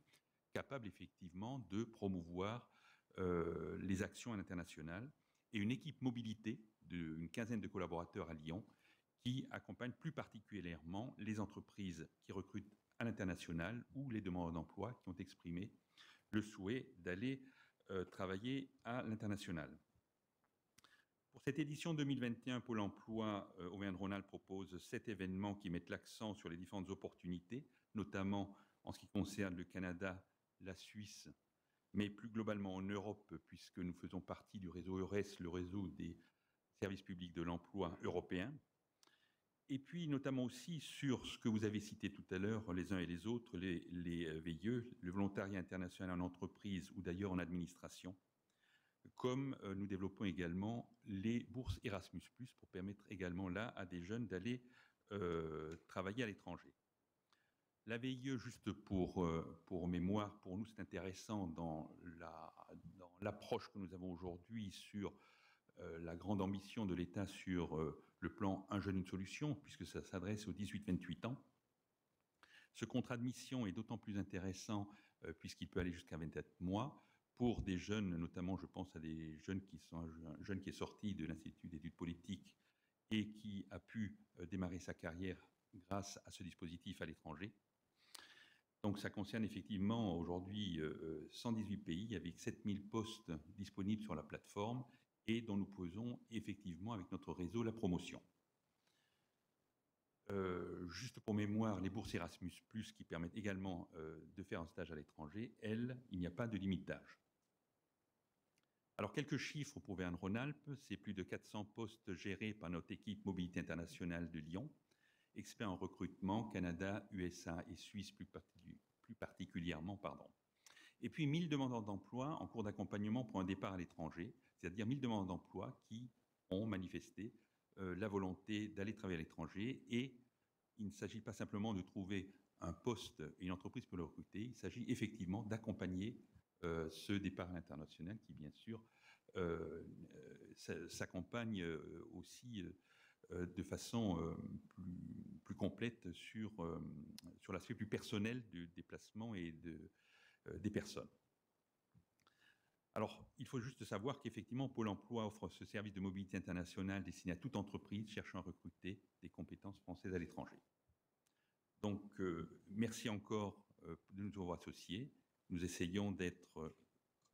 capable effectivement de promouvoir les actions à l'international, et une équipe mobilité d'une quinzaine de collaborateurs à Lyon qui accompagne plus particulièrement les entreprises qui recrutent à l'international ou les demandeurs d'emploi qui ont exprimé le souhait d'aller travailler à l'international. Pour cette édition 2021, Pôle emploi Auvergne-Rhône-Alpes propose 7 événements qui mettent l'accent sur les différentes opportunités, notamment en ce qui concerne le Canada, la Suisse, mais plus globalement en Europe, puisque nous faisons partie du réseau EURES, le réseau des services publics de l'emploi européen. Et puis notamment aussi sur ce que vous avez cité tout à l'heure, les uns et les autres, les VIE, le volontariat international en entreprise ou d'ailleurs en administration, comme nous développons également les bourses Erasmus+, pour permettre également là à des jeunes d'aller travailler à l'étranger. La VIE, juste pour mémoire, pour nous c'est intéressant dans l'approche que nous avons aujourd'hui sur la grande ambition de l'État sur le plan Un jeune, une solution, puisque ça s'adresse aux 18-28 ans. Ce contrat de mission est d'autant plus intéressant puisqu'il peut aller jusqu'à 24 mois pour des jeunes, notamment je pense à des jeunes qui sont un jeune qui est sorti de l'Institut d'études politiques et qui a pu démarrer sa carrière grâce à ce dispositif à l'étranger. Donc ça concerne effectivement aujourd'hui 118 pays avec 7000 postes disponibles sur la plateforme et dont nous faisons effectivement avec notre réseau la promotion. Juste pour mémoire, les bourses Erasmus+, qui permettent également de faire un stage à l'étranger, elles, il n'y a pas de limite d'âge. Alors quelques chiffres pour Auvergne-Rhône-Alpes, c'est plus de 400 postes gérés par notre équipe Mobilité Internationale de Lyon, experts en recrutement, Canada, USA et Suisse plus particulièrement. Et puis 1000 demandeurs d'emploi en cours d'accompagnement pour un départ à l'étranger, c'est-à-dire 1000 demandeurs d'emploi qui ont manifesté la volonté d'aller travailler à l'étranger. Et il ne s'agit pas simplement de trouver un poste et une entreprise pour le recruter, il s'agit effectivement d'accompagner ce départ à l'international qui, bien sûr, s'accompagne aussi de façon plus complète sur l'aspect plus personnel du déplacement et des personnes. Alors, il faut juste savoir qu'effectivement, Pôle emploi offre ce service de mobilité internationale destiné à toute entreprise cherchant à recruter des compétences françaises à l'étranger. Donc, merci encore de nous avoir associés. Nous essayons d'être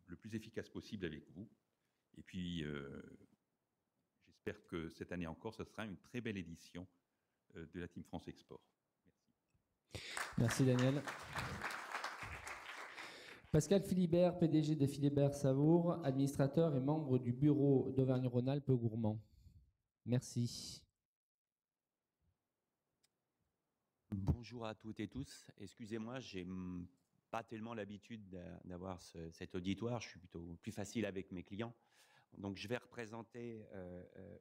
le plus efficace possible avec vous. Et puis, j'espère que cette année encore, ce sera une très belle édition de la Team France Export.
Merci Daniel. Pascal Philibert, PDG de Philibert Savour, administrateur et membre du bureau d'Auvergne-Rhône-Alpes Gourmand. Merci.
Bonjour à toutes et tous. Excusez-moi, j'ai pas tellement l'habitude d'avoir cet auditoire. Je suis plutôt plus facile avec mes clients. Donc, je vais représenter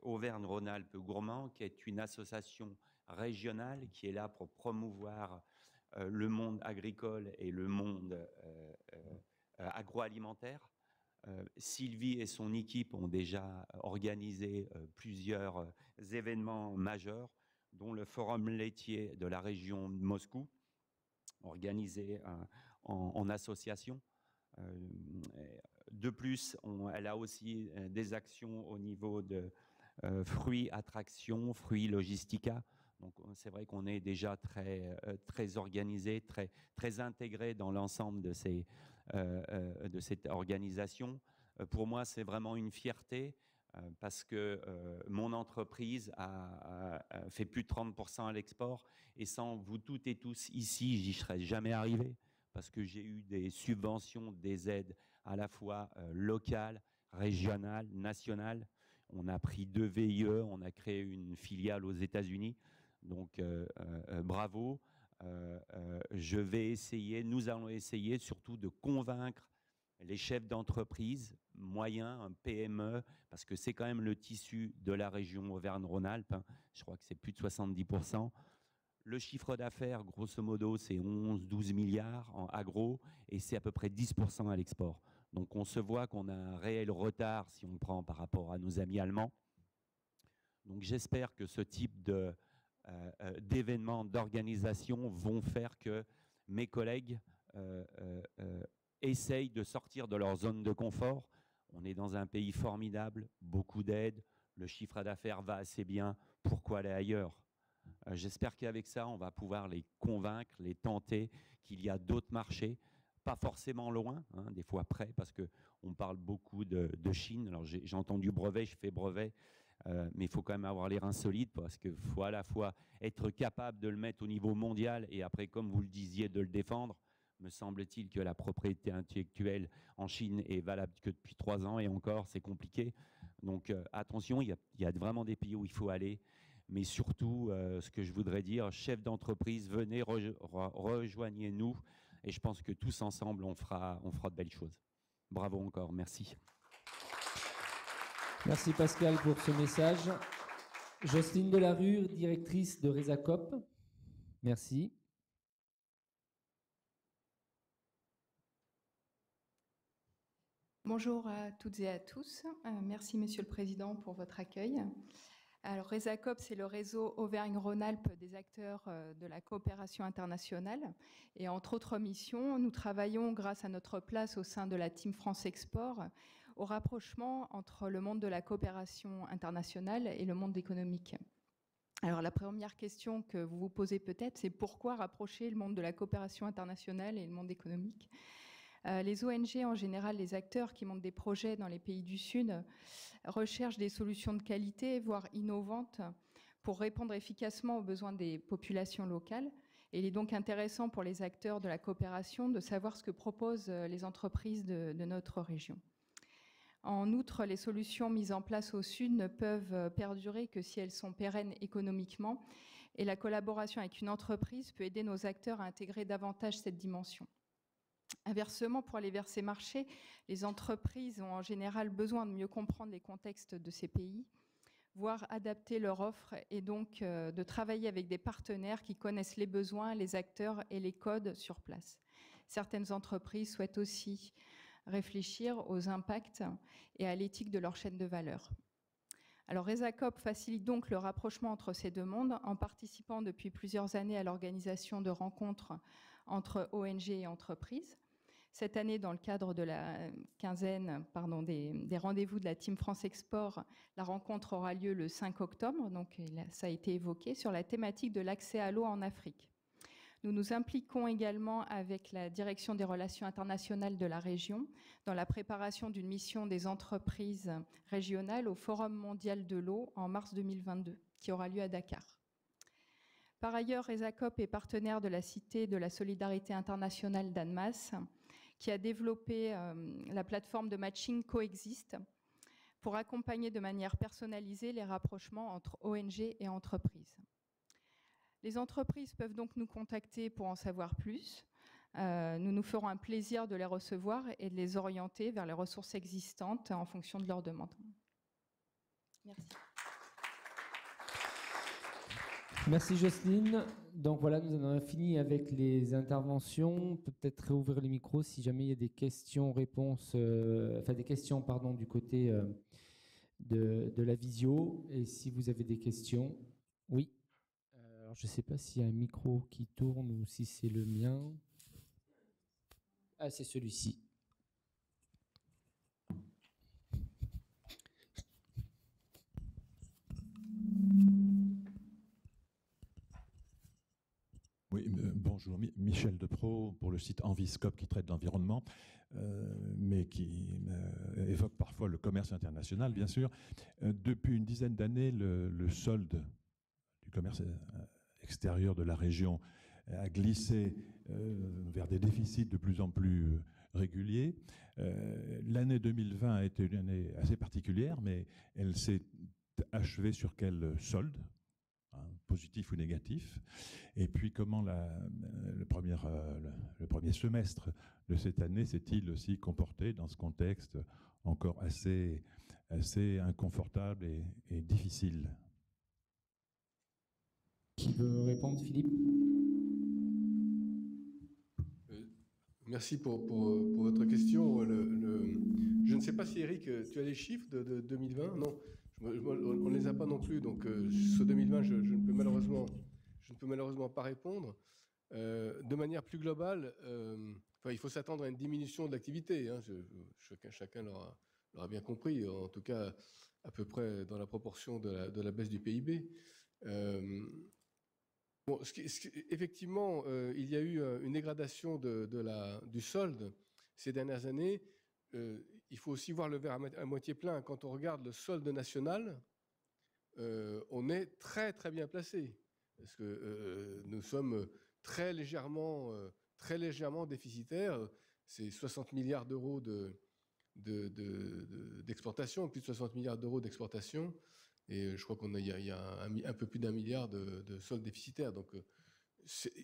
Auvergne-Rhône-Alpes Gourmand, qui est une association régionale qui est là pour promouvoir le monde agricole et le monde agroalimentaire. Sylvie et son équipe ont déjà organisé plusieurs événements majeurs, dont le forum laitier de la région de Moscou, organisé en association. De plus, elle a aussi des actions au niveau de fruits attraction, fruits logistica. Donc c'est vrai qu'on est déjà très organisé, très intégré dans l'ensemble de cette organisation. Pour moi, c'est vraiment une fierté parce que mon entreprise a fait plus de 30% à l'export et sans vous toutes et tous ici, j'y serais jamais arrivé parce que j'ai eu des subventions, des aides à la fois locales, régionales, nationales. On a pris 2 VIE, on a créé une filiale aux États-Unis. Donc, bravo. Nous allons essayer surtout de convaincre les chefs d'entreprise, moyens, PME, parce que c'est quand même le tissu de la région Auvergne-Rhône-Alpes. Je crois que c'est plus de 70%. Le chiffre d'affaires, grosso modo, c'est 11-12 milliards en agro et c'est à peu près 10% à l'export. Donc, on se voit qu'on a un réel retard si on prend par rapport à nos amis allemands. Donc, j'espère que ce type d'événements, d'organisation vont faire que mes collègues essayent de sortir de leur zone de confort. On est dans un pays formidable, beaucoup d'aides, le chiffre d'affaires va assez bien, pourquoi aller ailleurs? J'espère qu'avec ça, on va pouvoir les convaincre, les tenter, qu'il y a d'autres marchés, pas forcément loin, hein, des fois près, parce qu'on parle beaucoup de Chine. Alors j'ai entendu brevet, je fais brevet, mais il faut quand même avoir les reins solides parce qu'il faut à la fois être capable de le mettre au niveau mondial et après, comme vous le disiez, de le défendre. Me semble-t-il que la propriété intellectuelle en Chine est valable que depuis 3 ans et encore, c'est compliqué. Donc attention, il y a vraiment des pays où il faut aller. Mais surtout, ce que je voudrais dire, chefs d'entreprise, venez, rejoignez-nous. Et je pense que tous ensemble, on fera de belles choses. Bravo encore, merci.
Merci Pascal pour ce message. Jocelyne Delarue, directrice de Resacop. Merci.
Bonjour à toutes et à tous. Merci Monsieur le Président pour votre accueil. Alors Resacop, c'est le réseau Auvergne-Rhône-Alpes des acteurs de la coopération internationale. Et entre autres missions, nous travaillons grâce à notre place au sein de la Team France Export au rapprochement entre le monde de la coopération internationale et le monde économique. Alors la première question que vous vous posez peut-être, c'est pourquoi rapprocher le monde de la coopération internationale et le monde économique ? Les ONG, en général, les acteurs qui montent des projets dans les pays du Sud, recherchent des solutions de qualité, voire innovantes, pour répondre efficacement aux besoins des populations locales. Et il est donc intéressant pour les acteurs de la coopération de savoir ce que proposent les entreprises de notre région. En outre, les solutions mises en place au Sud ne peuvent perdurer que si elles sont pérennes économiquement. Et la collaboration avec une entreprise peut aider nos acteurs à intégrer davantage cette dimension. Inversement, pour aller vers ces marchés, les entreprises ont en général besoin de mieux comprendre les contextes de ces pays, voire adapter leur offre et donc de travailler avec des partenaires qui connaissent les besoins, les acteurs et les codes sur place. Certaines entreprises souhaitent aussi réfléchir aux impacts et à l'éthique de leur chaîne de valeur. Alors Resacop facilite donc le rapprochement entre ces deux mondes en participant depuis plusieurs années à l'organisation de rencontres entre ONG et entreprises. Cette année, dans le cadre de la quinzaine des rendez-vous de la Team France Export, la rencontre aura lieu le 5 octobre, donc ça a été évoqué, sur la thématique de l'accès à l'eau en Afrique. Nous nous impliquons également avec la Direction des relations internationales de la région dans la préparation d'une mission des entreprises régionales au Forum mondial de l'eau en mars 2022, qui aura lieu à Dakar. Par ailleurs, Resacop est partenaire de la Cité de la solidarité internationale d'Annemasse, qui a développé la plateforme de matching Coexist pour accompagner de manière personnalisée les rapprochements entre ONG et entreprises. Les entreprises peuvent donc nous contacter pour en savoir plus. Nous nous ferons un plaisir de les recevoir et de les orienter vers les ressources existantes en fonction de leurs demandes. Merci.
Merci Jocelyne. Donc voilà, nous en avons fini avec les interventions. On peut peut-être réouvrir les micros si jamais il y a des questions-réponses, des questions pardon, du côté de la visio. Et si vous avez des questions, oui. Alors je ne sais pas s'il y a un micro qui tourne ou si c'est le mien. Ah, c'est celui-ci.
Oui, bonjour, Michel Depraux pour le site Enviscope qui traite de l'environnement, mais qui évoque parfois le commerce international, bien sûr. Depuis une dizaine d'années, le solde du commerce extérieur de la région a glissé vers des déficits de plus en plus réguliers. L'année 2020 a été une année assez particulière, mais elle s'est achevée sur quel solde ? Positif ou négatif, et puis comment le premier semestre de cette année s'est-il aussi comporté dans ce contexte encore assez inconfortable et difficile.
Qui veut répondre, Philippe?
Merci pour votre question. Je ne sais pas si, Eric, tu as les chiffres de 2020 ? Non. On ne les a pas non plus, donc sur 2020, je ne peux malheureusement pas répondre. De manière plus globale, il faut s'attendre à une diminution de l'activité. Hein, chacun l'aura bien compris, en tout cas à peu près dans la proportion de la baisse du PIB. Effectivement, il y a eu une dégradation du solde ces dernières années. Il faut aussi voir le verre à moitié plein. Quand on regarde le solde national, on est très très bien placé, parce que nous sommes très légèrement déficitaires. C'est 60 milliards d'euros d'exportation, plus de 60 milliards d'euros d'exportation, et je crois qu'il y a un peu plus d'1 milliard de solde déficitaire. Donc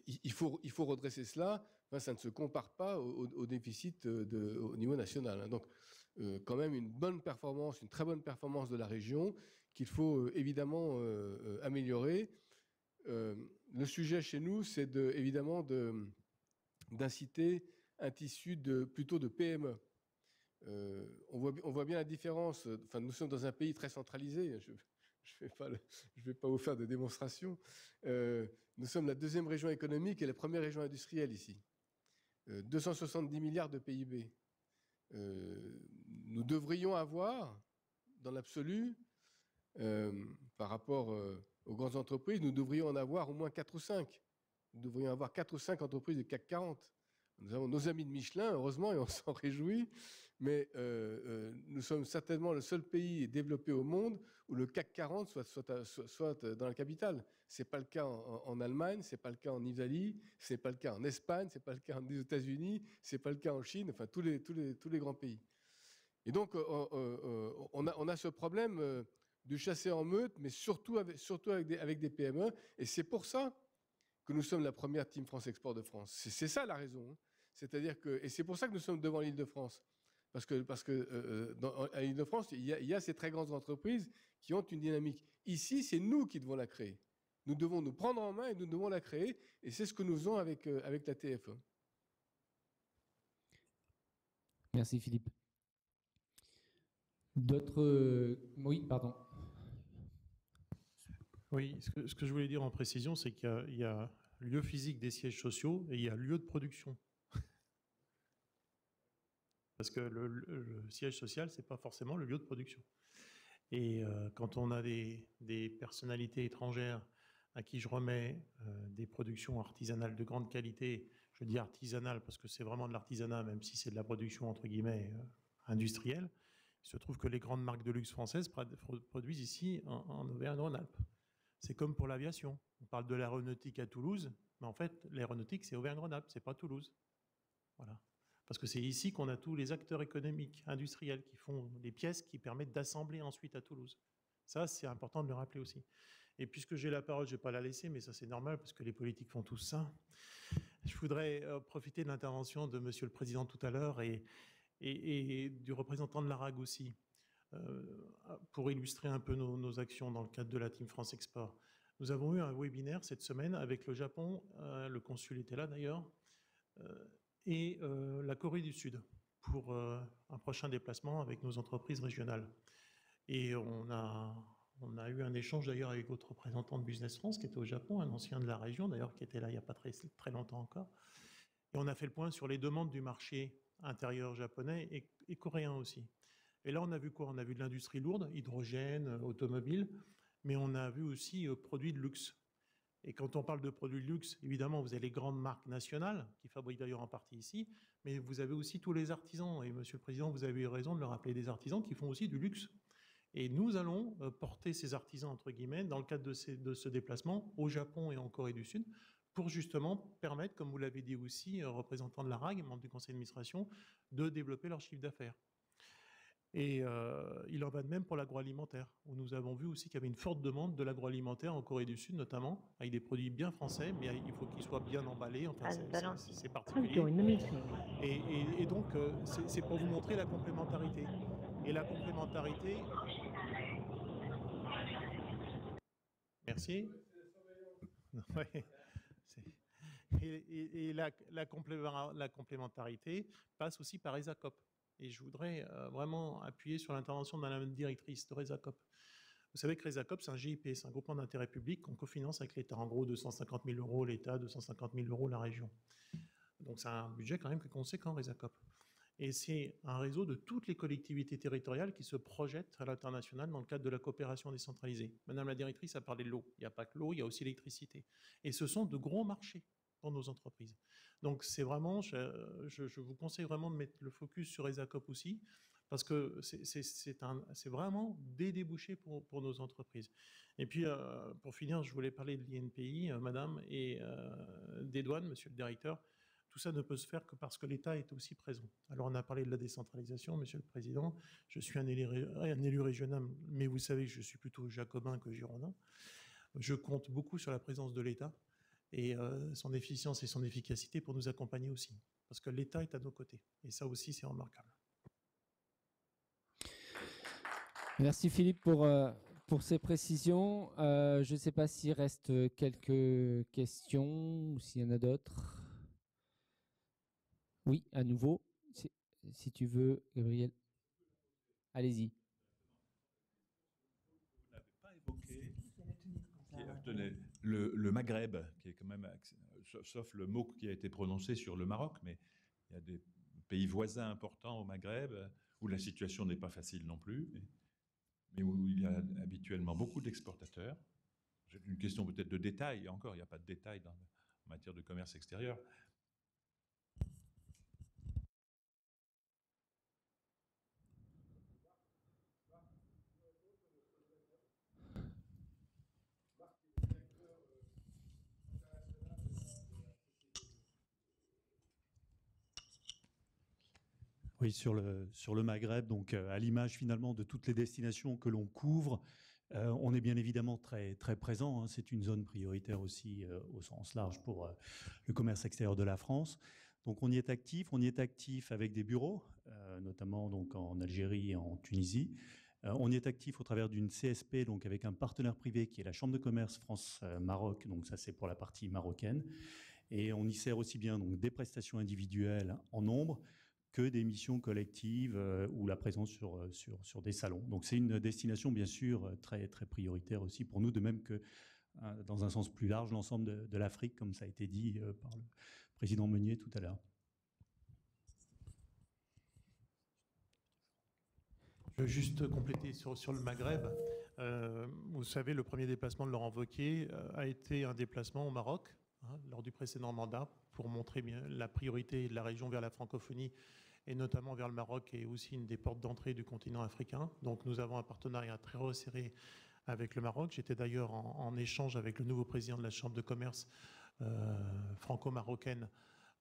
il faut redresser cela. Enfin, ça ne se compare pas au déficit au niveau national. Hein. Donc, quand même une très bonne performance de la région qu'il faut évidemment améliorer. Le sujet chez nous, c'est évidemment d'inciter un tissu plutôt de PME. On voit bien la différence. Enfin, nous sommes dans un pays très centralisé. Je ne vais pas vous faire de démonstration. Nous sommes la deuxième région économique et la première région industrielle ici. 270 milliards de PIB. Nous devrions avoir, dans l'absolu, par rapport aux grandes entreprises, nous devrions en avoir au moins 4 ou 5. Nous devrions avoir 4 ou 5 entreprises du CAC 40. Nous avons nos amis de Michelin, heureusement, et on s'en réjouit, mais nous sommes certainement le seul pays développé au monde où le CAC 40 soit dans la capitale. Ce n'est pas le cas en Allemagne, ce n'est pas le cas en Italie, ce n'est pas le cas en Espagne, ce n'est pas le cas aux États-Unis, ce n'est pas le cas en Chine, enfin tous les grands pays. Et donc, on a ce problème du chasser en meute, mais surtout avec des PME, et c'est pour ça que nous sommes la première Team France Export de France. C'est ça la raison. Hein. C'est-à-dire et c'est pour ça que nous sommes devant l'Île-de-France. Parce que à l'Île-de-France, il y a ces très grandes entreprises qui ont une dynamique. Ici, c'est nous qui devons la créer. Nous devons nous prendre en main et nous devons la créer. Et c'est ce que nous faisons avec la TFE.
Merci Philippe. D'autres... Oui, pardon.
Oui, ce que je voulais dire en précision, c'est qu'il y a lieu physique des sièges sociaux et il y a lieu de production. Parce que le siège social, ce n'est pas forcément le lieu de production. Et quand on a des personnalités étrangères à qui je remets des productions artisanales de grande qualité, je dis artisanales parce que c'est vraiment de l'artisanat, même si c'est de la production entre guillemets industrielle, il se trouve que les grandes marques de luxe françaises produisent ici en Auvergne-Rhône-Alpes. C'est comme pour l'aviation. On parle de l'aéronautique à Toulouse, mais en fait, l'aéronautique, c'est Auvergne-Rhône-Alpes, c'est pas Toulouse. Voilà. Parce que c'est ici qu'on a tous les acteurs économiques, industriels, qui font les pièces qui permettent d'assembler ensuite à Toulouse. Ça, c'est important de le rappeler aussi. Et puisque j'ai la parole, je ne vais pas la laisser, mais ça c'est normal, parce que les politiques font tout ça. Je voudrais profiter de l'intervention de Monsieur le Président tout à l'heure et du représentant de l'ARAG aussi, pour illustrer un peu nos actions dans le cadre de la Team France Export. Nous avons eu un webinaire cette semaine avec le Japon, le consul était là d'ailleurs, et la Corée du Sud pour un prochain déplacement avec nos entreprises régionales. Et on a eu un échange d'ailleurs avec votre représentant de Business France qui était au Japon, un ancien de la région d'ailleurs qui était là il n'y a pas très longtemps encore. Et on a fait le point sur les demandes du marché intérieur japonais et coréen aussi. Et là on a vu quoi? On a vu de l'industrie lourde, hydrogène, automobile, mais on a vu aussi produits de luxe. Et quand on parle de produits de luxe, évidemment, vous avez les grandes marques nationales, qui fabriquent d'ailleurs en partie ici, mais vous avez aussi tous les artisans. Et Monsieur le Président, vous avez eu raison de le rappeler, des artisans qui font aussi du luxe. Et nous allons porter ces artisans, entre guillemets, dans le cadre de ce déplacement au Japon et en Corée du Sud, pour justement permettre, comme vous l'avez dit aussi, représentant de l'ARAG, membre du conseil d'administration, de développer leur chiffre d'affaires. Et il en va de même pour l'agroalimentaire, où nous avons vu aussi qu'il y avait une forte demande de l'agroalimentaire en Corée du Sud notamment, avec des produits bien français, mais il faut qu'ils soient bien emballés, enfin c'est particulier. Et donc c'est pour vous montrer la complémentarité. Et la complémentarité... Merci. Ouais. Et la complémentarité passe aussi par ESACOP. Et je voudrais vraiment appuyer sur l'intervention de Madame la directrice de RESACOP. Vous savez que RESACOP, c'est un GIP, c'est un groupement d'intérêt public qu'on cofinance avec l'État. En gros, 250 000 € l'État, 250 000 € la région. Donc c'est un budget quand même conséquent, RESACOP. Et c'est un réseau de toutes les collectivités territoriales qui se projettent à l'international dans le cadre de la coopération décentralisée. Madame la directrice a parlé de l'eau. Il n'y a pas que l'eau, il y a aussi l'électricité. Et ce sont de gros marchés pour nos entreprises. Donc c'est vraiment, je vous conseille vraiment de mettre le focus sur ESACOP aussi, parce que c'est vraiment des débouchés pour nos entreprises. Et puis pour finir, je voulais parler de l'INPI, madame, et des douanes, monsieur le directeur. Tout ça ne peut se faire que parce que l'État est aussi présent. Alors on a parlé de la décentralisation, monsieur le Président, je suis un élu régional, mais vous savez que je suis plutôt jacobin que girondin. Je compte beaucoup sur la présence de l'État et son efficience et son efficacité pour nous accompagner aussi, parce que l'État est à nos côtés. Et ça aussi, c'est remarquable.
Merci Philippe pour ces précisions. Je ne sais pas s'il reste quelques questions ou s'il y en a d'autres. Oui, à nouveau, si tu veux, Gabriel. Allez-y.
Vous n'avez pas évoqué le Maghreb, qui est quand même, sauf le mot qui a été prononcé sur le Maroc, mais il y a des pays voisins importants au Maghreb où la situation n'est pas facile non plus, mais où il y a habituellement beaucoup d'exportateurs. J'ai une question peut-être de détail, et encore, il n'y a pas de détail en matière de commerce extérieur.
Oui, sur le Maghreb, donc à l'image finalement de toutes les destinations que l'on couvre, on est bien évidemment très, très présent. Hein. C'est une zone prioritaire aussi au sens large pour le commerce extérieur de la France. Donc on y est actif avec des bureaux, notamment donc en Algérie et en Tunisie. On y est actif au travers d'une CSP, donc avec un partenaire privé qui est la Chambre de commerce France-Maroc, donc ça c'est pour la partie marocaine. Et on y sert aussi bien donc des prestations individuelles en nombre que des missions collectives ou la présence sur des salons. Donc c'est une destination bien sûr très, très prioritaire aussi pour nous, de même que dans un sens plus large, l'ensemble de l'Afrique, comme ça a été dit par le président Meunier tout à l'heure.
Je veux juste compléter sur le Maghreb. Vous savez, le premier déplacement de Laurent Wauquiez a été un déplacement au Maroc, lors du précédent mandat, pour montrer bien la priorité de la région vers la francophonie, et notamment vers le Maroc, et aussi une des portes d'entrée du continent africain. Donc nous avons un partenariat très resserré avec le Maroc. J'étais d'ailleurs en échange avec le nouveau président de la Chambre de commerce franco-marocaine,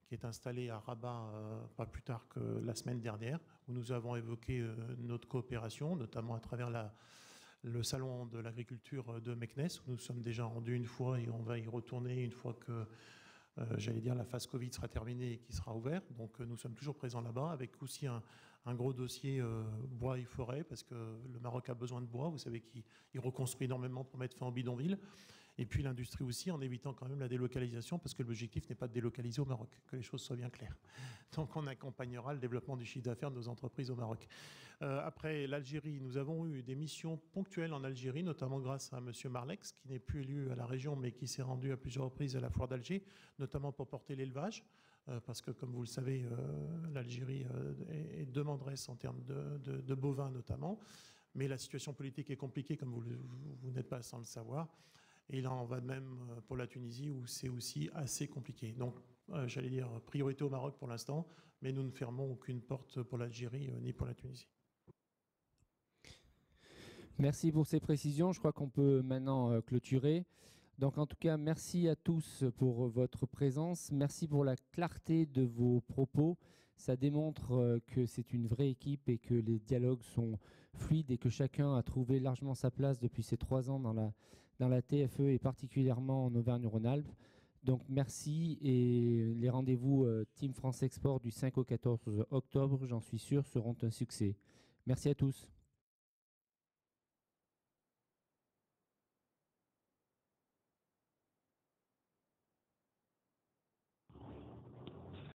qui est installé à Rabat pas plus tard que la semaine dernière, où nous avons évoqué notre coopération, notamment à travers le salon de l'agriculture de Meknès, où nous sommes déjà rendus une fois et on va y retourner une fois que, j'allais dire, la phase Covid sera terminée et qui sera ouvert. Donc nous sommes toujours présents là-bas, avec aussi un gros dossier bois et forêt, parce que le Maroc a besoin de bois. Vous savez qu'il reconstruit énormément pour mettre fin aux bidonvilles. Et puis l'industrie aussi, en évitant quand même la délocalisation, parce que l'objectif n'est pas de délocaliser au Maroc, que les choses soient bien claires. Donc on accompagnera le développement du chiffre d'affaires de nos entreprises au Maroc. Après l'Algérie, nous avons eu des missions ponctuelles en Algérie, notamment grâce à M. Marlex, qui n'est plus élu à la région, mais qui s'est rendu à plusieurs reprises à la foire d'Alger, notamment pour porter l'élevage, parce que comme vous le savez, l'Algérie est demanderesse en termes de bovins notamment, mais la situation politique est compliquée, comme vous n'êtes pas sans le savoir. Et il en va de même pour la Tunisie, où c'est aussi assez compliqué. Donc, j'allais dire priorité au Maroc pour l'instant, mais nous ne fermons aucune porte pour l'Algérie ni pour la Tunisie.
Merci pour ces précisions. Je crois qu'on peut maintenant clôturer. Donc, en tout cas, merci à tous pour votre présence. Merci pour la clarté de vos propos. Ça démontre que c'est une vraie équipe et que les dialogues sont fluides et que chacun a trouvé largement sa place depuis ces 3 ans dans la TFE et particulièrement en Auvergne-Rhône-Alpes. Donc merci, et les rendez-vous Team France Export du 5 au 14 octobre, j'en suis sûr, seront un succès. Merci à tous.